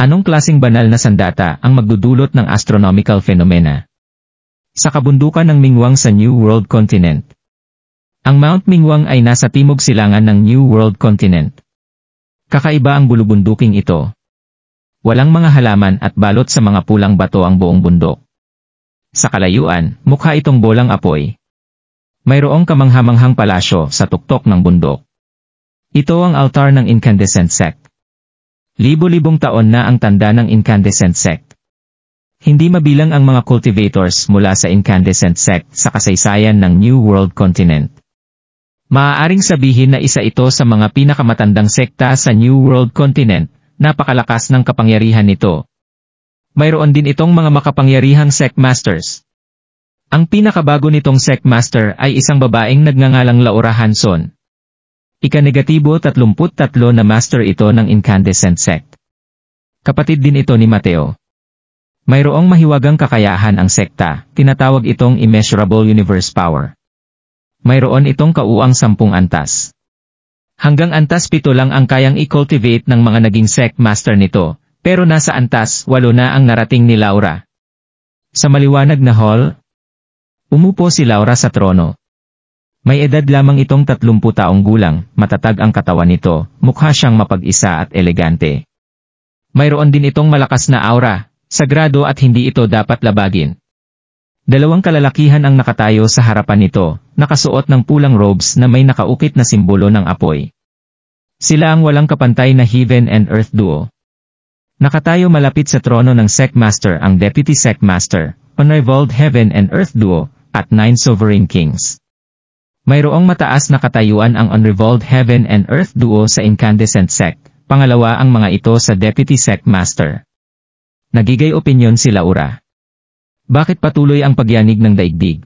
Anong klaseng banal na sandata ang magdudulot ng astronomical phenomena? Sa kabundukan ng Mingwang sa New World Continent. Ang Mount Mingwang ay nasa timog silangan ng New World Continent. Kakaiba ang bulubunduking ito. Walang mga halaman at balot sa mga pulang bato ang buong bundok. Sa kalayuan, mukha itong bolang apoy. Mayroong kamanghamanghang palasyo sa tuktok ng bundok. Ito ang altar ng Incandescent Sect. Libo-libong taon na ang tanda ng Incandescent Sect. Hindi mabilang ang mga cultivators mula sa Incandescent Sect sa kasaysayan ng New World Continent. Maaaring sabihin na isa ito sa mga pinakamatandang sekta sa New World Continent, napakalakas ng kapangyarihan nito. Mayroon din itong mga makapangyarihang sect masters. Ang pinakabago nitong sect master ay isang babaeng nagngangalang Laura Hanson. Ika-negatibo 33 na master ito ng Incandescent Sect. Kapatid din ito ni Mateo. Mayroong mahiwagang kakayahan ang sekta, tinatawag itong Immeasurable Universe Power. Mayroon itong kauuang 10 antas. Hanggang antas 7 lang ang kayang i-cultivate ng mga naging sect master nito, pero nasa antas 8 na ang narating ni Laura. Sa maliwanag na hall, umupo si Laura sa trono. May edad lamang itong 30 taong gulang, matatag ang katawan nito, mukha siyang mapag-isa at elegante. Mayroon din itong malakas na aura, sagrado at hindi ito dapat labagin. 2 kalalakihan ang nakatayo sa harapan nito, nakasuot ng pulang robes na may nakaukit na simbolo ng apoy. Sila ang walang kapantay na Heaven and Earth duo. Nakatayo malapit sa trono ng Sect Master ang Deputy Sect Master, Unrivaled Heaven and Earth duo, at 9 Sovereign Kings. Mayroong mataas na katayuan ang Unrivaled Heaven and Earth duo sa Incandescent Sect, pangalawa ang mga ito sa Deputy Sect Master. Nagigay opinyon si Laura. Bakit patuloy ang pagyanig ng daigdig?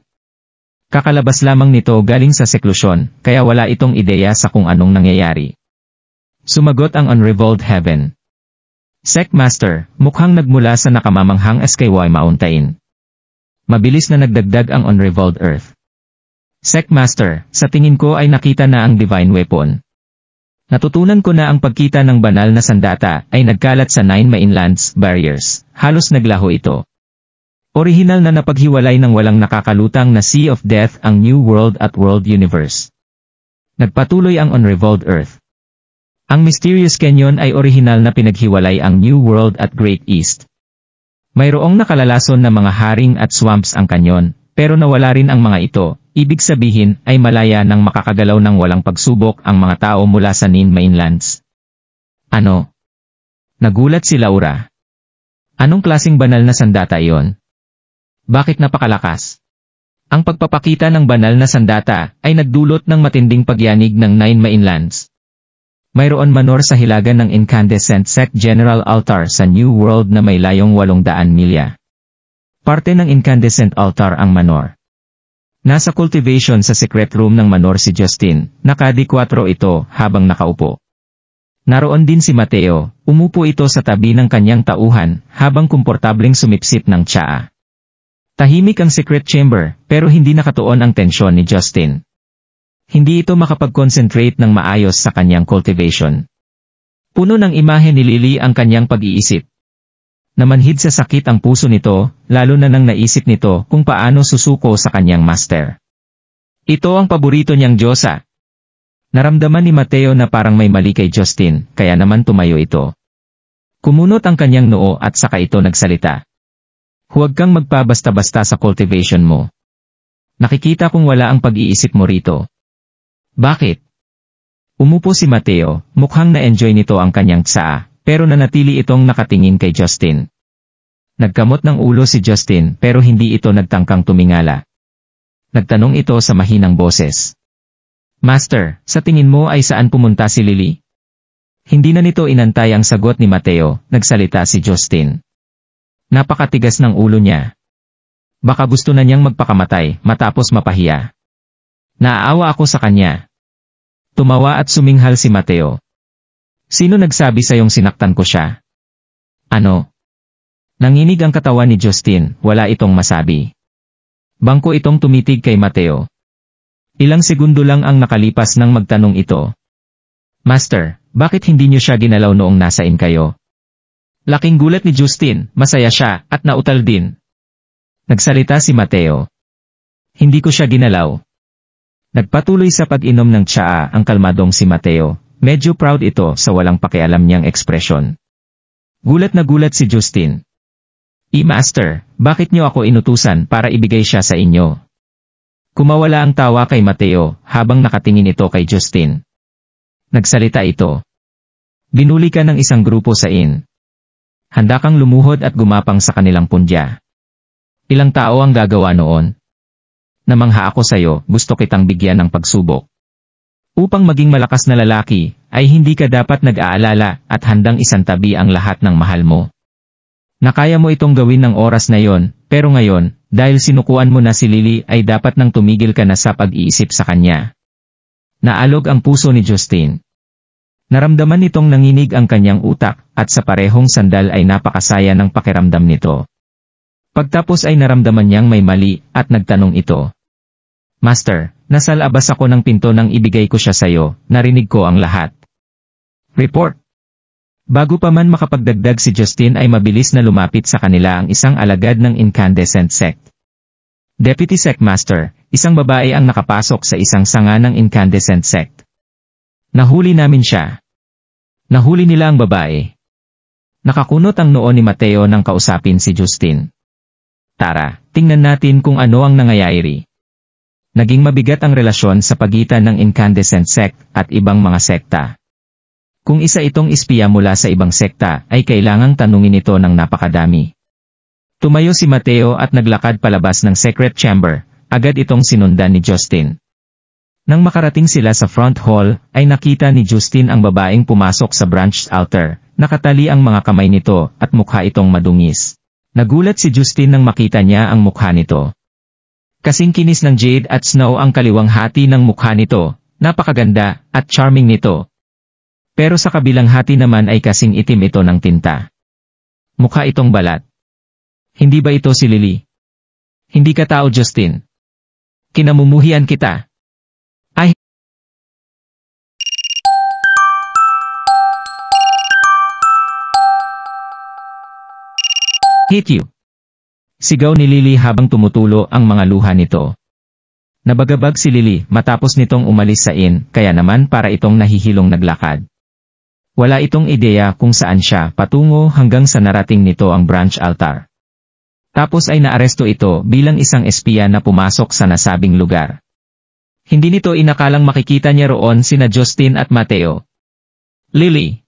Kakalabas lamang nito galing sa seklusyon, kaya wala itong ideya sa kung anong nangyayari. Sumagot ang Unrivaled Heaven. Sect Master, mukhang nagmula sa nakamamanghang SKY Mountain. Mabilis na nagdagdag ang Unrivaled Earth. Sect Master, sa tingin ko ay nakita na ang Divine Weapon. Natutunan ko na ang pagkita ng banal na sandata ay nagkalat sa 9 mainlands barriers. Halos naglaho ito. Orihinal na napaghiwalay ng walang nakakalutang na Sea of Death ang New World at World Universe. Nagpatuloy ang Unrevolved Earth. Ang Mysterious Canyon ay orihinal na pinaghiwalay ang New World at Great East. Mayroong nakalalason na mga haring at swamps ang kanyon, pero nawala rin ang mga ito. Ibig sabihin ay malaya nang makakagalaw ng walang pagsubok ang mga tao mula sa 9 mainlands. Ano? Nagulat si Laura. Anong klaseng banal na sandata iyon? Bakit napakalakas? Ang pagpapakita ng banal na sandata ay nagdulot ng matinding pagyanig ng 9 mainlands. Mayroon manor sa hilagan ng Incandescent Sect General Altar sa New World na may layong 800 milya. Parte ng Incandescent Altar ang manor. Nasa cultivation sa secret room ng manor si Justin, nakadi-4 ito habang nakaupo. Naroon din si Mateo, umupo ito sa tabi ng kanyang tauhan habang komportableng sumipsip ng tsaa. Tahimik ang secret chamber pero hindi nakatuon ang tensyon ni Justin. Hindi ito makapag-concentrate ng maayos sa kanyang cultivation. Puno ng imahe ni Lily ang kanyang pag-iisip. Namanhid sa sakit ang puso nito, lalo na nang naisip nito kung paano susuko sa kanyang master. Ito ang paborito niyang Diyosa. Naramdaman ni Mateo na parang may mali kay Justin, kaya naman tumayo ito. Kumunot ang kanyang noo at saka ito nagsalita. Huwag kang magpabasta-basta sa cultivation mo. Nakikita kong wala ang pag-iisip mo rito. Bakit? Umupo si Mateo, mukhang na-enjoy nito ang kanyang tsaa. Pero nanatili itong nakatingin kay Justin. Nagkamot ng ulo si Justin pero hindi ito nagtangkang tumingala. Nagtanong ito sa mahinang boses. Master, sa tingin mo ay saan pumunta si Lily? Hindi na nito inantay ang sagot ni Mateo, nagsalita si Justin. Napakatigas ng ulo niya. Baka gusto na niyang magpakamatay matapos mapahiya. Naaawa ako sa kanya. Tumawa at suminghal si Mateo. Sino nagsabi sa iyong sinaktan ko siya? Ano? Nanginig ang katawan ni Justin, wala itong masabi. Bangko itong tumitig kay Mateo. Ilang segundo lang ang nakalipas nang magtanong ito. Master, bakit hindi niyo siya ginalaw noong nasain kayo? Laking gulat ni Justin, masaya siya, at nautal din. Nagsalita si Mateo. Hindi ko siya ginalaw. Nagpatuloy sa pag-inom ng tsaa ang kalmadong si Mateo. Medyo proud ito sa walang pakialam niyang ekspresyon. Gulat na gulat si Justin. Master, bakit niyo ako inutusan para ibigay siya sa inyo? Kumawala ang tawa kay Mateo habang nakatingin ito kay Justin. Nagsalita ito. Binuli ka ng isang grupo sa inn. Handa kang lumuhod at gumapang sa kanilang pundya. Ilang tao ang gagawa noon? Namangha ako sayo, gusto kitang bigyan ng pagsubok. Upang maging malakas na lalaki, ay hindi ka dapat nag-aalala at handang isantabi ang lahat ng mahal mo. Nakaya mo itong gawin ng oras na yon, pero ngayon, dahil sinukuan mo na si Lily ay dapat nang tumigil ka na sa pag-iisip sa kanya. Naalog ang puso ni Justin. Naramdaman nitong nanginig ang kanyang utak at sa parehong sandal ay napakasaya ng pakiramdam nito. Pagtapos ay naramdaman niyang may mali at nagtanong ito. Master, nasa labas ako ng pinto nang ibigay ko siya sayo, narinig ko ang lahat. Report. Bago pa man makapagdagdag si Justin ay mabilis na lumapit sa kanila ang isang alagad ng Incandescent Sect. Deputy Sect Master, isang babae ang nakapasok sa isang sanga ng Incandescent Sect. Nahuli namin siya. Nahuli nila ang babae. Nakakunot ang noo ni Mateo nang kausapin si Justin. Tara, tingnan natin kung ano ang nangyayari. Naging mabigat ang relasyon sa pagitan ng Incandescent Sect at ibang mga sekta. Kung isa itong espiya mula sa ibang sekta ay kailangang tanungin ito ng napakadami. Tumayo si Mateo at naglakad palabas ng secret chamber, agad itong sinundan ni Justin. Nang makarating sila sa front hall, ay nakita ni Justin ang babaeng pumasok sa branched altar, nakatali ang mga kamay nito at mukha itong madungis. Nagulat si Justin nang makita niya ang mukha nito. Kasing kinis ng jade at snow ang kaliwang hati ng mukha nito, napakaganda at charming nito. Pero sa kabilang hati naman ay kasing itim ito ng tinta. Mukha itong balat. Hindi ba ito si Lily? Hindi ka tao, Justin. Kinamumuhian kita. Ay! Hate you! Sigaw ni Lily habang tumutulo ang mga luha nito. Nabagabag si Lily matapos nitong umalis sa inn, kaya naman para itong nahihilong naglakad. Wala itong ideya kung saan siya patungo hanggang sa narating nito ang branch altar. Tapos ay naaresto ito bilang isang espiya na pumasok sa nasabing lugar. Hindi nito inakalang makikita niya roon sina Justin at Mateo. Lily!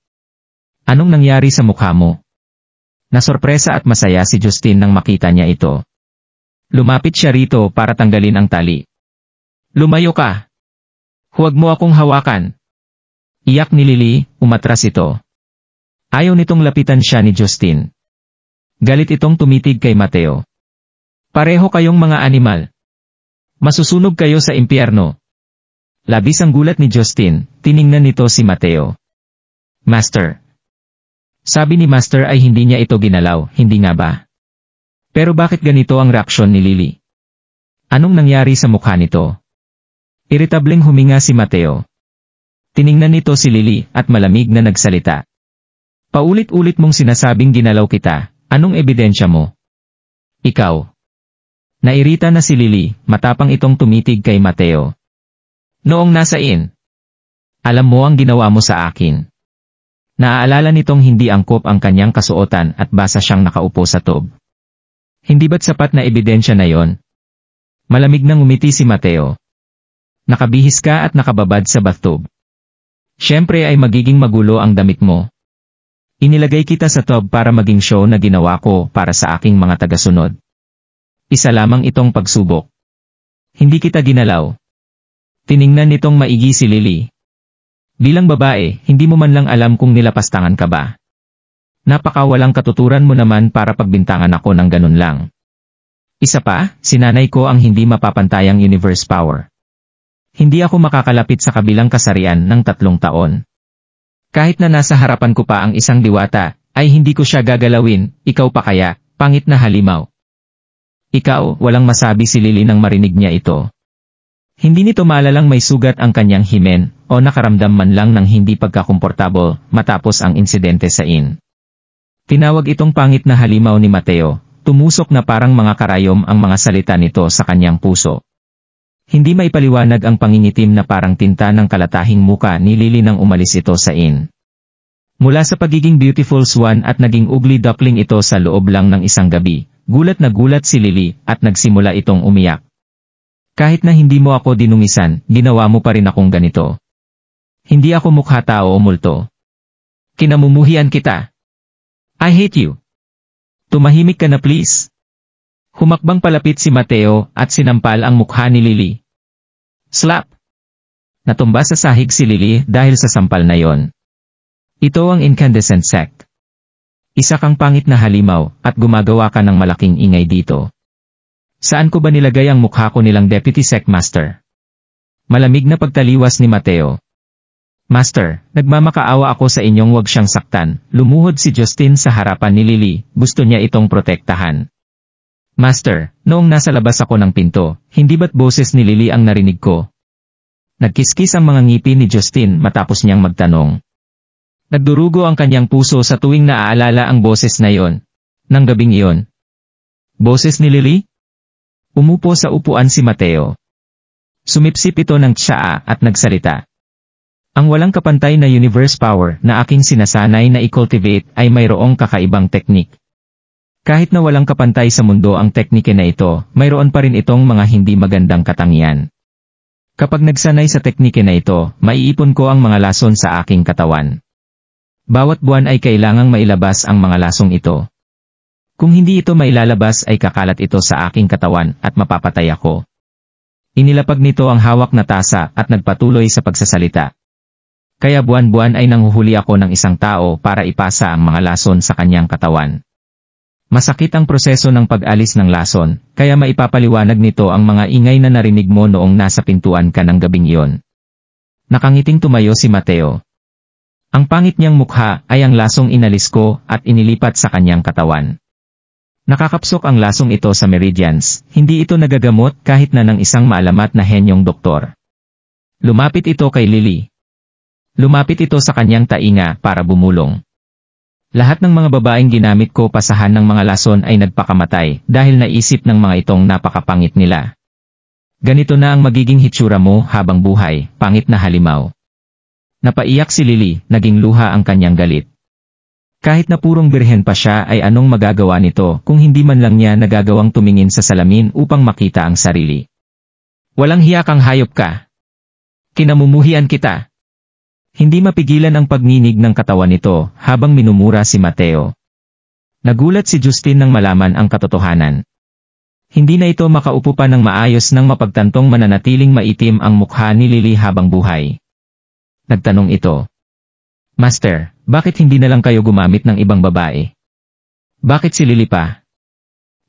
Anong nangyari sa mukha mo? Nasorpresa at masaya si Justin nang makita niya ito. Lumapit siya rito para tanggalin ang tali. Lumayo ka! Huwag mo akong hawakan! Iyak ni Lily, umatras ito. Ayaw nitong lapitan siya ni Justin. Galit itong tumitig kay Mateo. Pareho kayong mga animal. Masusunog kayo sa impyerno. Labis ang gulat ni Justin, tiningnan nito si Mateo. Master. Sabi ni Master ay hindi niya ito ginalaw, hindi nga ba? Pero bakit ganito ang reaksyon ni Lily? Anong nangyari sa mukha nito? Iritableng huminga si Mateo. Tiningnan nito si Lily at malamig na nagsalita. Paulit-ulit mong sinasabing ginalaw kita, anong ebidensya mo? Ikaw. Nairita na si Lily, matapang itong tumitig kay Mateo. Noong nasa inn. Alam mo ang ginawa mo sa akin. Naaalala nitong hindi angkop ang kanyang kasuotan at basa siyang nakaupo sa tub. Hindi ba't sapat na ebidensya na yon? Malamig nang ngumiti si Mateo. Nakabihis ka at nakababad sa bathtub. Siyempre ay magiging magulo ang damit mo. Inilagay kita sa tub para maging show na ginawa ko para sa aking mga tagasunod. Isa lamang itong pagsubok. Hindi kita ginalaw. Tiningnan nitong maigi si Lily. Bilang babae, hindi mo man lang alam kung nilapastangan ka ba. Napakawalang katuturan mo naman para pagbintangan ako ng ganun lang. Isa pa, sinanay ko ang hindi mapapantayang universe power. Hindi ako makakalapit sa kabilang kasarian ng 3 taon. Kahit na nasa harapan ko pa ang isang diwata, ay hindi ko siya gagalawin, ikaw pa kaya, pangit na halimaw. Ikaw, walang masabi si Lily nang marinig niya ito. Hindi nito maalalang may sugat ang kanyang himen, o nakaramdam man lang ng hindi pagkakomportable matapos ang insidente sa inn. Tinawag itong pangit na halimaw ni Mateo, tumusok na parang mga karayom ang mga salita nito sa kanyang puso. Hindi maipaliwanag ang pangingitim na parang tinta ng kalatahing muka ni Lily nang umalis ito sa inn. Mula sa pagiging beautiful swan at naging ugly duckling ito sa loob lang ng isang gabi, gulat na gulat si Lily at nagsimula itong umiyak. Kahit na hindi mo ako dinungisan, ginawa mo pa rin akong ganito. Hindi ako mukha tao o multo. Kinamumuhian kita. I hate you. Tumahimik ka na please. Humakbang palapit si Mateo at sinampal ang mukha ni Lily. Slap! Natumba sa sahig si Lily dahil sa sampal na yon. Ito ang incandescent sect. Isa kang pangit na halimaw at gumagawa ka ng malaking ingay dito. Saan ko ba nilagay ang mukha ko nilang Deputy Sect Master? Malamig na pagtaliwas ni Mateo. Master, nagmamakaawa ako sa inyong wag siyang saktan. Lumuhod si Justin sa harapan ni Lily, gusto niya itong protektahan. Master, noong nasa labas ako ng pinto, hindi ba't boses ni Lily ang narinig ko? Nagkiskis ang mga ngipin ni Justin matapos niyang magtanong. Nagdurugo ang kanyang puso sa tuwing naaalala ang boses na iyon. Nang gabing iyon. Boses ni Lily? Umupo sa upuan si Mateo. Sumipsip ito ng tsaa at nagsalita. Ang walang kapantay na universe power na aking sinasanay na i-cultivate ay mayroong kakaibang teknik. Kahit na walang kapantay sa mundo ang teknike na ito, mayroon pa rin itong mga hindi magandang katangian. Kapag nagsanay sa teknike na ito, maiipon ko ang mga lason sa aking katawan. Bawat buwan ay kailangang mailabas ang mga lasong ito. Kung hindi ito mailalabas ay kakalat ito sa aking katawan at mapapatay ako. Inilapag nito ang hawak na tasa at nagpatuloy sa pagsasalita. Kaya buwan-buwan ay nanghuhuli ako ng isang tao para ipasa ang mga lason sa kanyang katawan. Masakit ang proseso ng pag-alis ng lason, kaya maipapaliwanag nito ang mga ingay na narinig mo noong nasa pintuan ka ng gabing iyon. Nakangiting tumayo si Mateo. Ang pangit niyang mukha ay ang lasong inalis ko at inilipat sa kanyang katawan. Nakakapsok ang lasong ito sa meridians, hindi ito nagagamot kahit na ng isang maalamat na henyong doktor. Lumapit ito kay Lily. Lumapit ito sa kanyang tainga para bumulong. Lahat ng mga babaeng ginamit ko pasahan ng mga lason ay nagpakamatay dahil naisip ng mga itong napakapangit nila. Ganito na ang magiging hitsura mo habang buhay, pangit na halimaw. Napaiyak si Lily, naging luha ang kanyang galit. Kahit na purong birhen pa siya ay anong magagawa nito kung hindi man lang niya nagagawang tumingin sa salamin upang makita ang sarili. Walang hiya kang hayop ka. Kinamumuhian kita. Hindi mapigilan ang pagninig ng katawan nito habang minumura si Mateo. Nagulat si Justin nang malaman ang katotohanan. Hindi na ito makaupo pa ng maayos nang mapagtantong mananatiling maitim ang mukha ni Lily habang buhay. Nagtanong ito. Master, bakit hindi na lang kayo gumamit ng ibang babae? Bakit si Lily pa?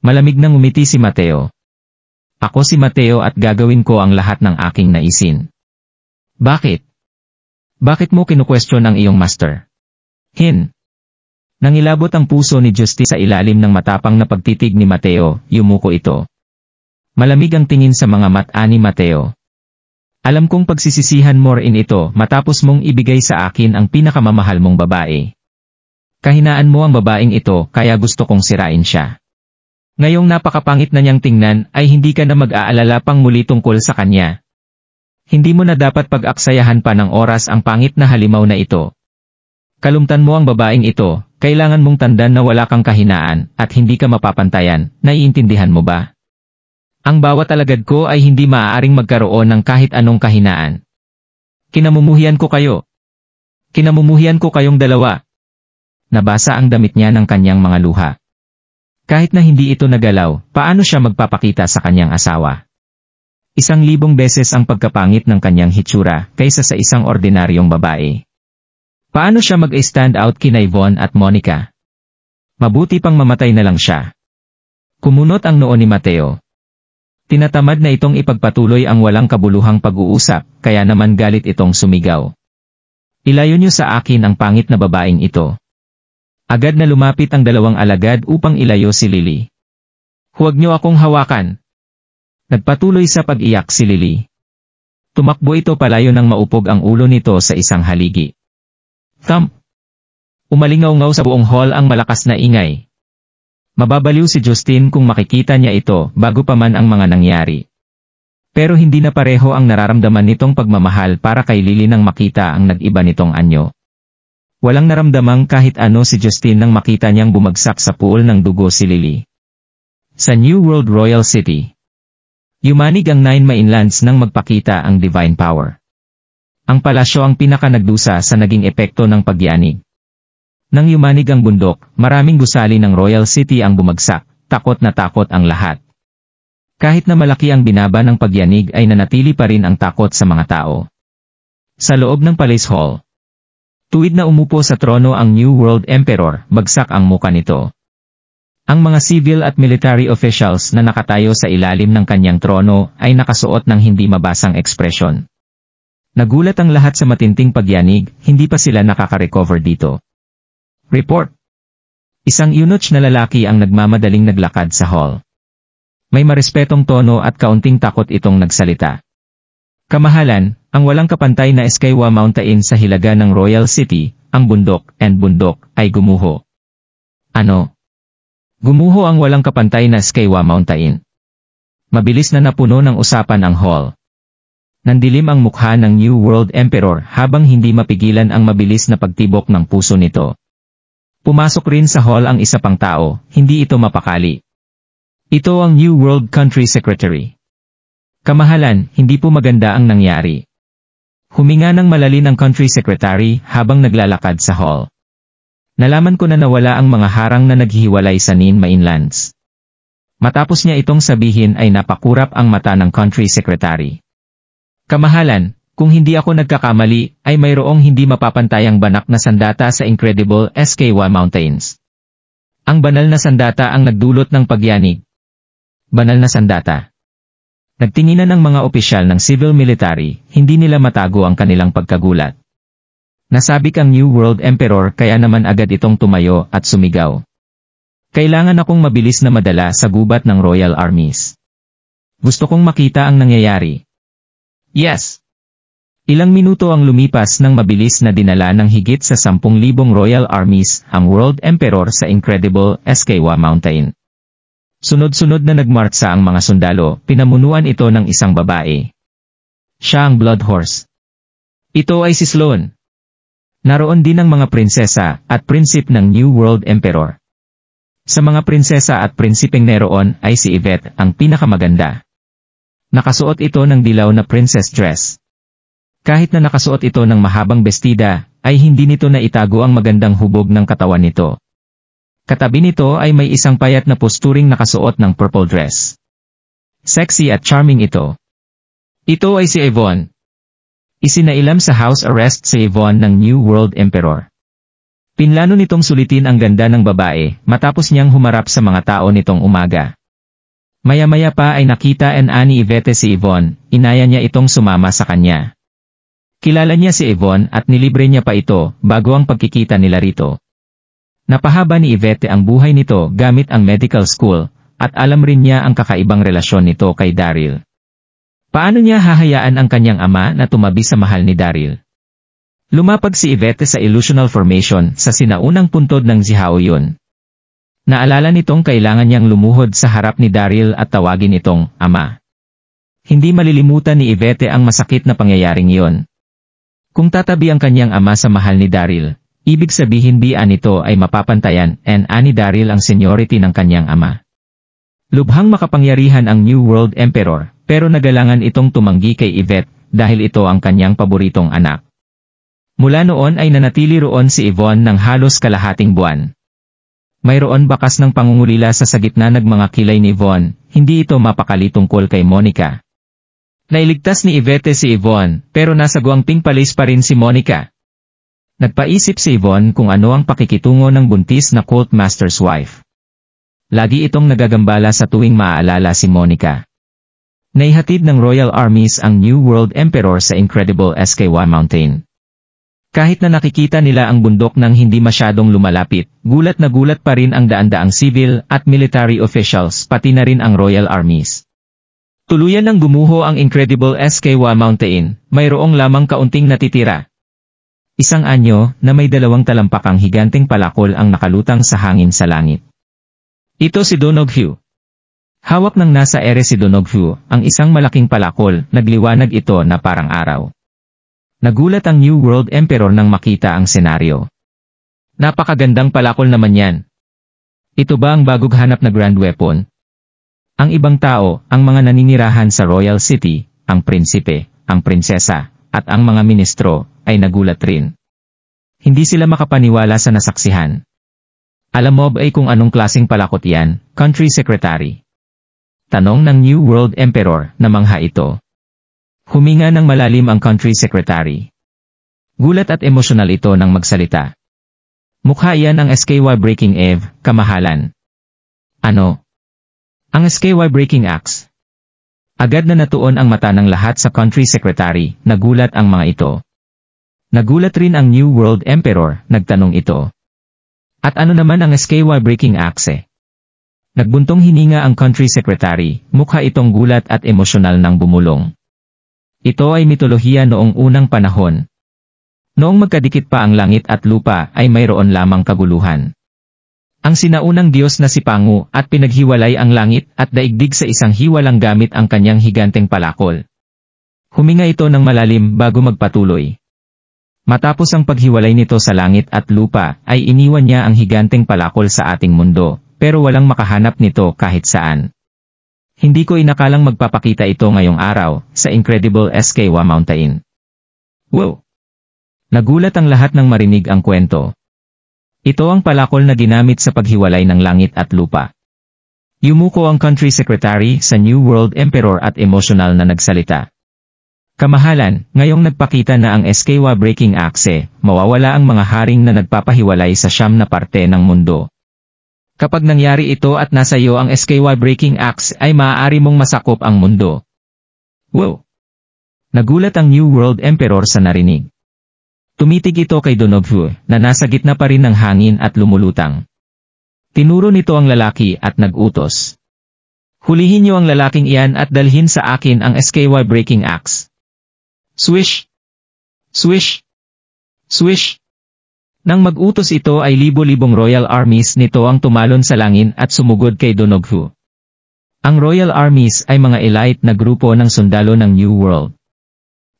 Malamig nang umiti si Mateo. Ako si Mateo at gagawin ko ang lahat ng aking naisin. Bakit? Bakit mo kinukwestiyon ang iyong master? Nangilabot ang puso ni Justin sa ilalim ng matapang na pagtitig ni Mateo, yumuko ito. Malamig ang tingin sa mga mata ni Mateo. Alam kong pagsisisihan mo rin ito matapos mong ibigay sa akin ang pinakamamahal mong babae. Kahinaan mo ang babaeng ito kaya gusto kong sirain siya. Ngayong napakapangit na niyang tingnan ay hindi ka na mag-aalala pang muli tungkol sa kanya. Hindi mo na dapat pag-aksayahan pa ng oras ang pangit na halimaw na ito. Kalumtan mo ang babaeng ito, kailangan mong tandaan na wala kang kahinaan at hindi ka mapapantayan, naiintindihan mo ba? Ang bawat alagad ko ay hindi maaaring magkaroon ng kahit anong kahinaan. Kinamumuhian ko kayo. Kinamumuhian ko kayong dalawa. Nabasa ang damit niya ng kanyang mga luha. Kahit na hindi ito nagalaw, paano siya magpapakita sa kanyang asawa? 1,000 beses ang pagkapangit ng kanyang hitsura kaysa sa isang ordinaryong babae. Paano siya mag-stand out kina Yvonne at Monica? Mabuti pang mamatay na lang siya. Kumunot ang noo ni Mateo. Tinatamad na itong ipagpatuloy ang walang kabuluhang pag-uusap, kaya naman galit itong sumigaw. Ilayo niyo sa akin ang pangit na babaeng ito. Agad na lumapit ang dalawang alagad upang ilayo si Lily. Huwag niyo akong hawakan. Nagpatuloy sa pag-iyak si Lily. Tumakbo ito palayo nang maupog ang ulo nito sa isang haligi. Thump! Umalingaw-ngaw sa buong hall ang malakas na ingay. Mababaliw si Justin kung makikita niya ito bago pa man ang mga nangyari. Pero hindi na pareho ang nararamdaman nitong pagmamahal para kay Lily nang makita ang nag-iba nitong anyo. Walang naramdamang kahit ano si Justin nang makita niyang bumagsak sa pool ng dugo si Lily. Sa New World Royal City. Yumanig ang Nine Mainlands nang magpakita ang Divine Power. Ang palasyo ang pinaka-nagdusa sa naging epekto ng pagyanig. Nang yumanig ang bundok, maraming gusali ng Royal City ang bumagsak, takot na takot ang lahat. Kahit na malaki ang binaba ng pagyanig ay nanatili pa rin ang takot sa mga tao. Sa loob ng Palace Hall. Tuwid na umupo sa trono ang New World Emperor, bagsak ang muka nito. Ang mga civil at military officials na nakatayo sa ilalim ng kanyang trono ay nakasuot ng hindi mabasang ekspresyon. Nagulat ang lahat sa matinding pagyanig, hindi pa sila nakaka-recover dito. Report. Isang eunuch na lalaki ang nagmamadaling naglakad sa hall. May marespetong tono at kaunting takot itong nagsalita. Kamahalan, ang walang kapantay na Skyway Mountain sa hilaga ng Royal City, ang bundok ay gumuho. Ano? Gumuho ang walang kapantay na Skyway Mountain. Mabilis na napuno ng usapan ang hall. Nandilim ang mukha ng New World Emperor habang hindi mapigilan ang mabilis na pagtibok ng puso nito. Pumasok rin sa hall ang isa pang tao, hindi ito mapakali. Ito ang New World Country Secretary. Kamahalan, hindi po maganda ang nangyari. Huminga ng malalim ang Country Secretary habang naglalakad sa hall. Nalaman ko na nawala ang mga harang na naghihiwalay sa Nine Mainlands. Matapos niya itong sabihin ay napakurap ang mata ng Country Secretary. Kamahalan, kung hindi ako nagkakamali, ay mayroong hindi mapapantayang banak na sandata sa Incredible Skyway Mountains. Ang banal na sandata ang nagdulot ng pagyanig. Banal na sandata. Nagtinginan ang mga opisyal ng civil military, hindi nila matago ang kanilang pagkagulat. Nasabik ang New World Emperor kaya naman agad itong tumayo at sumigaw. Kailangan akong mabilis na madala sa gubat ng Royal Armies. Gusto kong makita ang nangyayari. Yes. Ilang minuto ang lumipas nang mabilis na dinala ng higit sa 10,000 Royal Armies ang World Emperor sa Incredible Escawa Mountain. Sunod-sunod na nagmartsa ang mga sundalo, pinamunuan ito ng isang babae. Siya ang Blood Horse. Ito ay si Sloan. Naroon din ang mga prinsesa at prinsip ng New World Emperor. Sa mga prinsesa at prinsipeng neroon ay si Yvette ang pinakamaganda. Nakasuot ito ng dilaw na princess dress. Kahit na nakasuot ito ng mahabang bestida, ay hindi nito na itago ang magandang hubog ng katawan nito. Katabi nito ay may isang payat na posturing nakasuot ng purple dress. Sexy at charming ito. Ito ay si Yvonne. Isinailam sa house arrest si Yvonne ng New World Emperor. Pinlano nitong sulitin ang ganda ng babae matapos niyang humarap sa mga tao nitong umaga. Maya-maya pa ay nakita ni Yvette si Yvonne, inaya niya itong sumama sa kanya. Kilala niya si Yvonne at nilibre niya pa ito bago ang pagkikita nila rito. Napahaba ni Yvette ang buhay nito gamit ang medical school, at alam rin niya ang kakaibang relasyon nito kay Daryl. Paano niya hahayaan ang kanyang ama na tumabi sa mahal ni Daryl? Lumapag si Yvette sa illusional formation sa sinaunang puntod ng Jihaoyun. Naalala nitong kailangan niyang lumuhod sa harap ni Daryl at tawagin itong ama. Hindi malilimutan ni Yvette ang masakit na pangyayaring iyon. Kung tatabi ang kanyang ama sa mahal ni Daryl, ibig sabihin nito ay mapapantayan ni Daryl ang seniority ng kanyang ama. Lubhang makapangyarihan ang New World Emperor, pero nagalangan itong tumanggi kay Yvette dahil ito ang kanyang paboritong anak. Mula noon ay nanatili roon si Yvonne ng halos kalahating buwan. Mayroon bakas ng pangungulila sa gitna ng mga kilay ni Yvonne, hindi ito mapakali tungkol kay Monica. Nailigtas ni Yvette si Yvonne, pero nasa Guangping Palace pa rin si Monica. Nagpaisip si Yvonne kung ano ang pakikitungo ng buntis na cult master's wife. Lagi itong nagagambala sa tuwing maaalala si Monica. Naihatid ng Royal Armies ang New World Emperor sa Incredible Escawa Mountain. Kahit na nakikita nila ang bundok ng hindi masyadong lumalapit, gulat na gulat pa rin ang daan-daang civil at military officials pati na rin ang Royal Armies. Tuluyan ng gumuho ang Incredible Escawa Mountain, mayroong lamang kaunting natitira. Isang anyo na may 2 talampakang higanteng palakol ang nakalutang sa hangin sa langit. Ito si Donoghu. Hawak ng nasa ere si Donoghu, ang isang malaking palakol, nagliwanag ito na parang araw. Nagulat ang New World Emperor nang makita ang senaryo. Napakagandang palakol naman yan. Ito ba ang bagong hanap na grand weapon? Ang ibang tao, ang mga naninirahan sa Royal City, ang prinsipe, ang prinsesa, at ang mga ministro, ay nagulat rin. Hindi sila makapaniwala sa nasaksihan. Alam mo ba kung anong klaseng palakot yan, country secretary? Tanong ng New World Emperor, namangha ito. Huminga ng malalim ang country secretary. Gulat at emosyonal ito nang magsalita. Mukha iyan ang SKY Breaking Eve, kamahalan. Ano? Ang SKY Breaking Axe. Agad na natuon ang mata ng lahat sa country secretary, nagulat ang mga ito. Nagulat rin ang New World Emperor, nagtanong ito. At ano naman ang SKY Breaking Axe? Nagbuntong hininga ang country secretary, mukha itong gulat at emosyonal nang bumulong. Ito ay mitolohiya noong unang panahon. Noong magkadikit pa ang langit at lupa ay mayroon lamang kaguluhan. Ang sinaunang Diyos na si Pangu at pinaghiwalay ang langit at daigdig sa isang hiwalang gamit ang kanyang higanteng palakol. Huminga ito ng malalim bago magpatuloy. Matapos ang paghiwalay nito sa langit at lupa ay iniwan niya ang higanteng palakol sa ating mundo, pero walang makahanap nito kahit saan. Hindi ko inakalang magpapakita ito ngayong araw sa Incredible Escawa Mountain. Wow! Nagulat ang lahat nang marinig ang kwento. Ito ang palakol na ginamit sa paghiwalay ng langit at lupa. Yumuko ang country secretary sa New World Emperor at emosyonal na nagsalita. Kamahalan, ngayong nagpakita na ang SKY Breaking Axe, mawawala ang mga haring na nagpapahiwalay sa 9 na parte ng mundo. Kapag nangyari ito at nasa iyo ang SKY Breaking Axe ay maaari mong masakop ang mundo. Wow! Nagulat ang New World Emperor sa narinig. Tumitig ito kay Donoghu, na nasa gitna pa rin ng hangin at lumulutang. Tinuro nito ang lalaki at nag-utos. Hulihin niyo ang lalaking iyan at dalhin sa akin ang SKY Breaking Axe. Swish! Swish! Swish! Nang mag-utos ito ay libo-libong royal armies nito ang tumalon sa langin at sumugod kay Donoghu. Ang royal armies ay mga elite na grupo ng sundalo ng New World.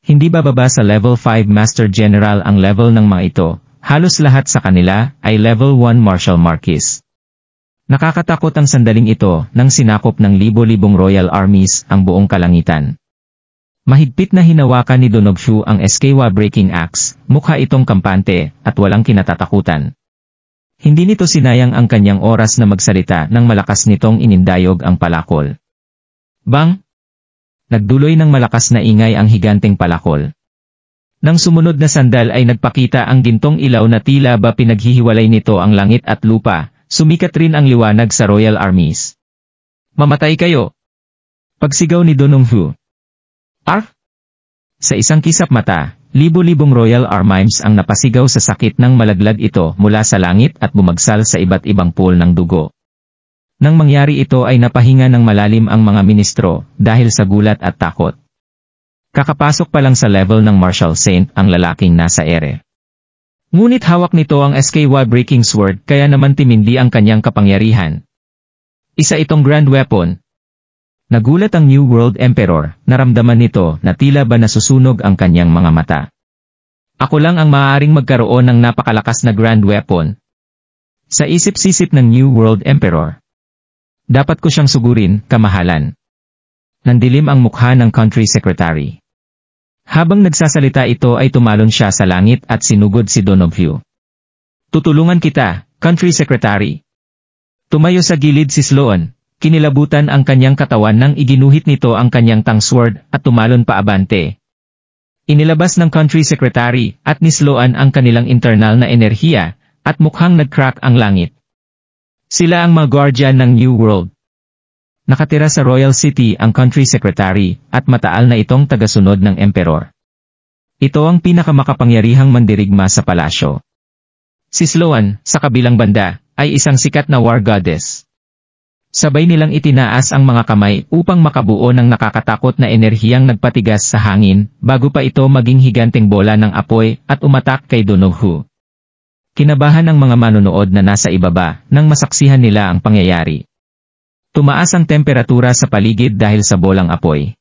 Hindi bababa sa level 5 Master General ang level ng mga ito, halos lahat sa kanila ay level 1 Martial Marquis. Nakakatakot ang sandaling ito nang sinakop ng libo-libong royal armies ang buong kalangitan. Mahigpit na hinawakan ni Donoghu ang Eskewa Breaking Axe, mukha itong kampante at walang kinatatakutan. Hindi nito sinayang ang kanyang oras na magsalita nang malakas nitong inindayog ang palakol. Bang! Nagduloy ng malakas na ingay ang higanteng palakol. Nang sumunod na sandal ay nagpakita ang gintong ilaw na tila ba pinaghihiwalay nito ang langit at lupa, sumikat rin ang liwanag sa royal armies. Mamatay kayo! Pagsigaw ni Donoghu. Arf! Sa isang kisap mata, libo-libong royal armimes ang napasigaw sa sakit ng malaglag ito mula sa langit at bumagsal sa iba't ibang pool ng dugo. Nang mangyari ito ay napahinga ng malalim ang mga ministro dahil sa gulat at takot. Kakapasok pa lang sa level ng Martial Saint ang lalaking nasa ere. Ngunit hawak nito ang SKY Breaking Sword kaya naman timindi ang kanyang kapangyarihan. Isa itong grand weapon. Nagulat ang New World Emperor, naramdaman nito na tila ba nasusunog ang kanyang mga mata. Ako lang ang maaaring magkaroon ng napakalakas na grand weapon. Sa isip-sisip ng New World Emperor. Dapat ko siyang sugurin, kamahalan. Nandilim ang mukha ng country secretary. Habang nagsasalita ito ay tumalon siya sa langit at sinugod si Donoghu. Tutulungan kita, country secretary. Tumayo sa gilid si Sloan. Kinilabutan ang kanyang katawan nang iginuhit nito ang kanyang tang sword at tumalon paabante. Inilabas ng country secretary at nisloan ang kanilang internal na enerhiya at mukhang nag-crack ang langit. Sila ang mga guardian ng New World. Nakatira sa Royal City ang country secretary at mataal na itong tagasunod ng emperor. Ito ang pinakamakapangyarihang mandirigma sa palasyo. Si Sloan, sa kabilang banda, ay isang sikat na war goddess. Sabay nilang itinaas ang mga kamay upang makabuo ng nakakatakot na enerhiyang nagpatigas sa hangin bago pa ito maging higanteng bola ng apoy at umatak kay Donoghu. Kinabahan ng mga manonood na nasa ibaba nang masaksihan nila ang pangyayari. Tumaas ang temperatura sa paligid dahil sa bolang apoy.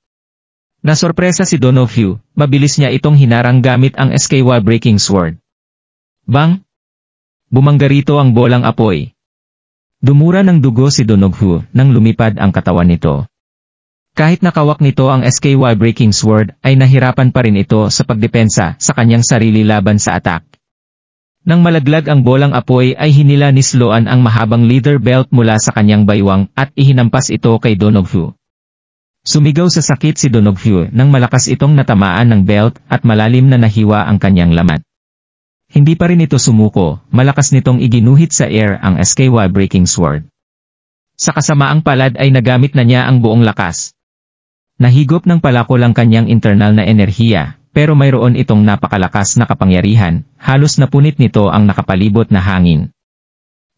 Nasorpresa si Donoghu, mabilis niya itong hinarang gamit ang SKY Breaking Sword. Bang! Bumangga rito ang bolang apoy. Dumura ng dugo si Donoghu nang lumipad ang katawan nito. Kahit nakawak nito ang SKY Breaking Sword ay nahirapan pa rin ito sa pagdepensa sa kanyang sarili laban sa atak. Nang malaglag ang bolang apoy ay hinila ni Sloan ang mahabang leather belt mula sa kanyang baywang at ihinampas ito kay Donoghu. Sumigaw sa sakit si Donoghu nang malakas itong natamaan ng belt at malalim na nahiwa ang kanyang laman. Hindi pa rin ito sumuko, malakas nitong iginuhit sa air ang SKY Breaking Sword. Sa kasamaang palad ay nagamit na niya ang buong lakas. Nahigop ng palakol ang kanyang internal na enerhiya, pero mayroon itong napakalakas na kapangyarihan, halos napunit nito ang nakapalibot na hangin.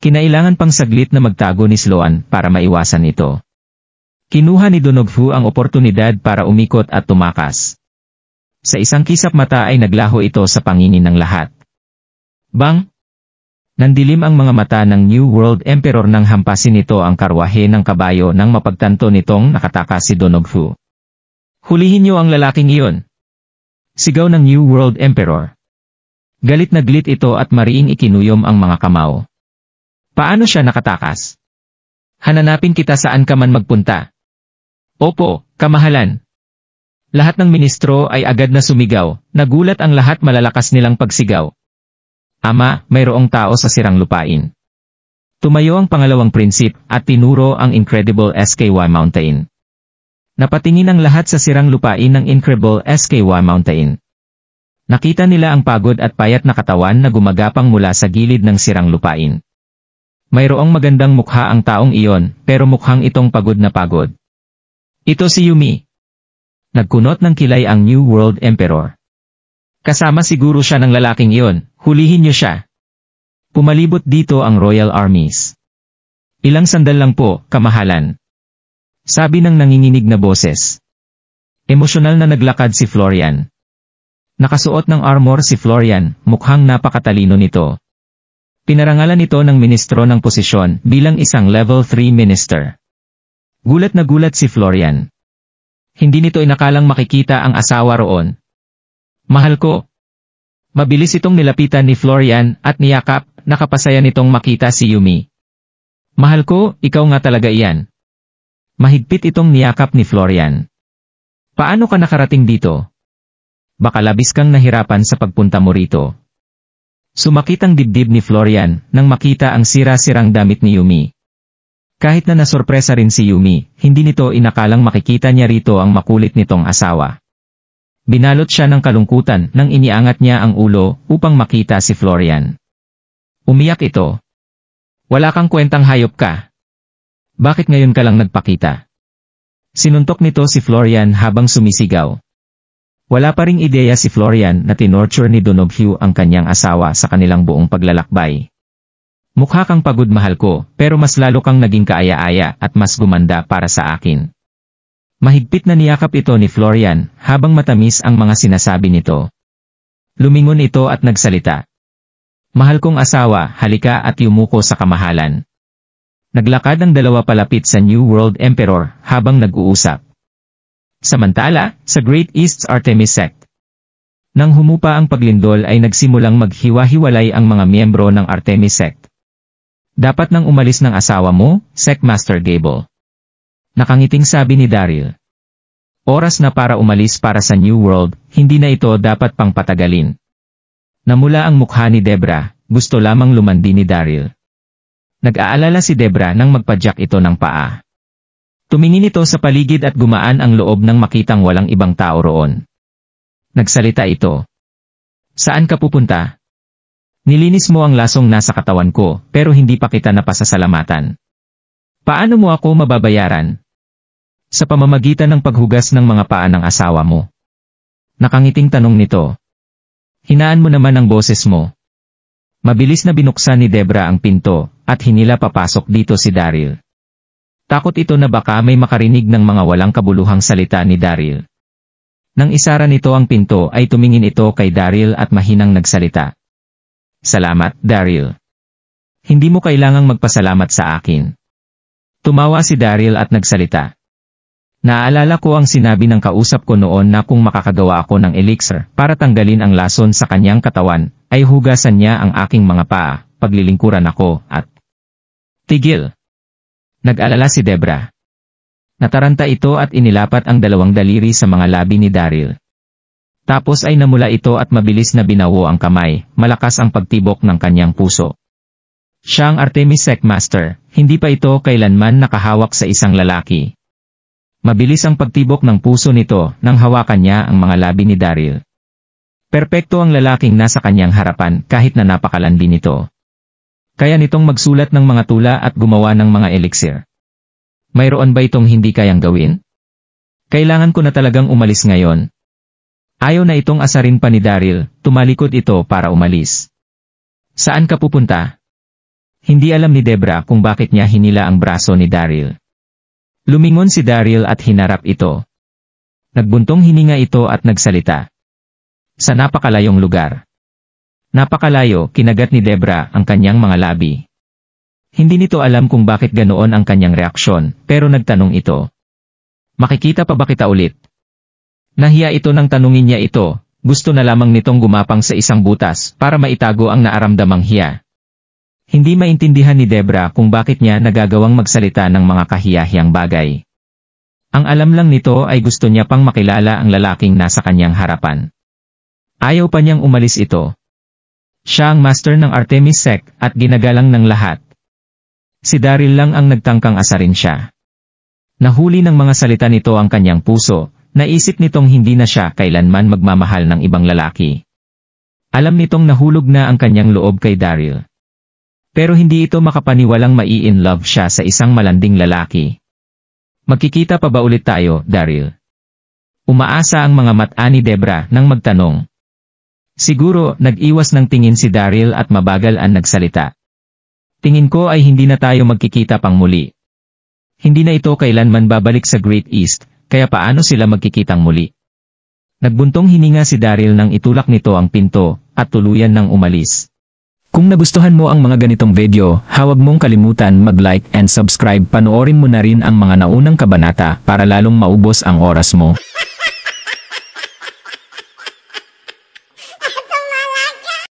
Kinailangan pang saglit na magtago ni Sloan para maiwasan ito. Kinuha ni Donoghu ang oportunidad para umikot at tumakas. Sa isang kisap mata ay naglaho ito sa pangingin ng lahat. Bang! Nandilim ang mga mata ng New World Emperor nang hampasin nito ang karwahe ng kabayo nang mapagtanto nitong nakatakas si Donoghu. Hulihin niyo ang lalaking iyon! Sigaw ng New World Emperor. Galit na galit ito at mariing ikinuyom ang mga kamao. Paano siya nakatakas? Hananapin kita saan ka man magpunta. Opo, kamahalan. Lahat ng ministro ay agad na sumigaw, nagulat ang lahat malalakas nilang pagsigaw. Ama, mayroong tao sa sirang lupain. Tumayo ang pangalawang prinsip at tinuro ang Incredible SKY Mountain. Napatingin ang lahat sa sirang lupain ng Incredible SKY Mountain. Nakita nila ang pagod at payat na katawan na gumagapang mula sa gilid ng sirang lupain. Mayroong magandang mukha ang taong iyon, pero mukhang itong pagod na pagod. Ito si Yumi. Nagkunot ng kilay ang New World Emperor. Kasama siguro siya ng lalaking iyon, hulihin niyo siya. Pumalibot dito ang Royal Armies. Ilang sandal lang po, kamahalan. Sabi ng nanginginig na boses. Emosyonal na naglakad si Florian. Nakasuot ng armor si Florian, mukhang napakatalino nito. Pinarangalan ito ng ministro ng posisyon bilang isang level 3 minister. Gulat na gulat si Florian. Hindi nito inakalang makikita ang asawa roon. Mahal ko. Mabilis itong nilapitan ni Florian at niyakap, nakapasaya nitong makita si Yumi. Mahal ko, ikaw nga talaga iyan. Mahigpit itong niyakap ni Florian. Paano ka nakarating dito? Baka labis kang nahirapan sa pagpunta mo rito. Sumakit ang dibdib ni Florian nang makita ang sira-sirang damit ni Yumi. Kahit na nasorpresa rin si Yumi, hindi nito inakalang makikita niya rito ang makulit nitong asawa. Binalot siya ng kalungkutan nang iniangat niya ang ulo upang makita si Florian. Umiyak ito. Wala kang kwentang hayop ka. Bakit ngayon ka lang nagpakita? Sinuntok nito si Florian habang sumisigaw. Wala pa ring ideya si Florian na tinorture ni Donoghu ang kanyang asawa sa kanilang buong paglalakbay. Mukha kang pagod mahal ko, pero mas lalo kang naging kaaya-aya at mas gumanda para sa akin. Mahigpit na niyakap ito ni Florian habang matamis ang mga sinasabi nito. Lumingon ito at nagsalita. Mahal kong asawa, halika at yumuko sa kamahalan. Naglakad ang dalawa palapit sa New World Emperor habang nag-uusap. Samantala, sa Great East's Artemis Sect. Nang humupa ang paglindol ay nagsimulang maghiwa-hiwalay ang mga miyembro ng Artemis Sect. Dapat nang umalis ng asawa mo, Sectmaster Gable. Nakangiting sabi ni Daryl. Oras na para umalis para sa New World, hindi na ito dapat pang patagalin. Namula ang mukha ni Debra, gusto lamang lumandi ni Daryl. Nag-aalala si Debra nang magpadyak ito ng paa. Tumingin ito sa paligid at gumaan ang loob nang makitang walang ibang tao roon. Nagsalita ito. Saan ka pupunta? Nilinis mo ang lasong nasa katawan ko, pero hindi pa kita napasasalamatan. Paano mo ako mababayaran? Sa pamamagitan ng paghugas ng mga paa ng asawa mo. Nakangiting tanong nito. Hinaan mo naman ang boses mo. Mabilis na binuksan ni Debra ang pinto, at hinila papasok dito si Daryl. Takot ito na baka may makarinig ng mga walang kabuluhang salita ni Daryl. Nang isara nito ang pinto ay tumingin ito kay Daryl at mahinang nagsalita. Salamat, Daryl. Hindi mo kailangang magpasalamat sa akin. Tumawa si Daryl at nagsalita. Naalala ko ang sinabi ng kausap ko noon na kung makakagawa ako ng elixir para tanggalin ang lason sa kanyang katawan, ay hugasan niya ang aking mga paa, paglilingkuran ako, at... Tigil! Nag-alala si Debra. Nataranta ito at inilapat ang dalawang daliri sa mga labi ni Daryl. Tapos ay namula ito at mabilis na binawo ang kamay, malakas ang pagtibok ng kanyang puso. Siya ang Artemis Sectmaster, hindi pa ito kailanman nakahawak sa isang lalaki. Mabilis ang pagtibok ng puso nito nang hawakan niya ang mga labi ni Daryl. Perpekto ang lalaking nasa kanyang harapan kahit na napakalandi nito. Kaya nitong magsulat ng mga tula at gumawa ng mga elixir. Mayroon ba itong hindi kayang gawin? Kailangan ko na talagang umalis ngayon. Ayaw na itong asarin pa ni Daryl, tumalikod ito para umalis. Saan ka pupunta? Hindi alam ni Debra kung bakit niya hinila ang braso ni Daryl. Lumingon si Daryl at hinarap ito. Nagbuntong hininga ito at nagsalita. Sa napakalayong lugar. Napakalayo, kinagat ni Debra ang kanyang mga labi. Hindi nito alam kung bakit ganoon ang kanyang reaksyon, pero nagtanong ito. Makikita pa ba kita ulit? Nahiya ito nang tanungin niya ito, gusto na lamang nitong gumapang sa isang butas para maitago ang naaramdamang hiya. Hindi maintindihan ni Debra kung bakit niya nagagawang magsalita ng mga kahiyahiyang bagay. Ang alam lang nito ay gusto niya pang makilala ang lalaking nasa kanyang harapan. Ayaw pa niyang umalis ito. Siya ang master ng Artemis Sect at ginagalang ng lahat. Si Daryl lang ang nagtangkang asarin siya. Nahuli ng mga salita nito ang kanyang puso. Naisip nitong hindi na siya kailanman magmamahal ng ibang lalaki. Alam nitong nahulog na ang kanyang loob kay Daryl. Pero hindi ito makapaniwalang mai-in love siya sa isang malanding lalaki. Magkikita pa ba ulit tayo, Daryl? Umaasa ang mga mata ni Debra nang magtanong. Siguro, nag-iwas ng tingin si Daryl at mabagal ang nagsalita. Tingin ko ay hindi na tayo magkikita pang muli. Hindi na ito kailanman babalik sa Great East. Kaya paano sila magkikitang muli? Nagbuntong hininga si Daryl nang itulak nito ang pinto, at tuluyan nang umalis. Kung nagustuhan mo ang mga ganitong video, huwag mong kalimutan mag-like and subscribe. Panoorin mo na rin ang mga naunang kabanata para lalong maubos ang oras mo.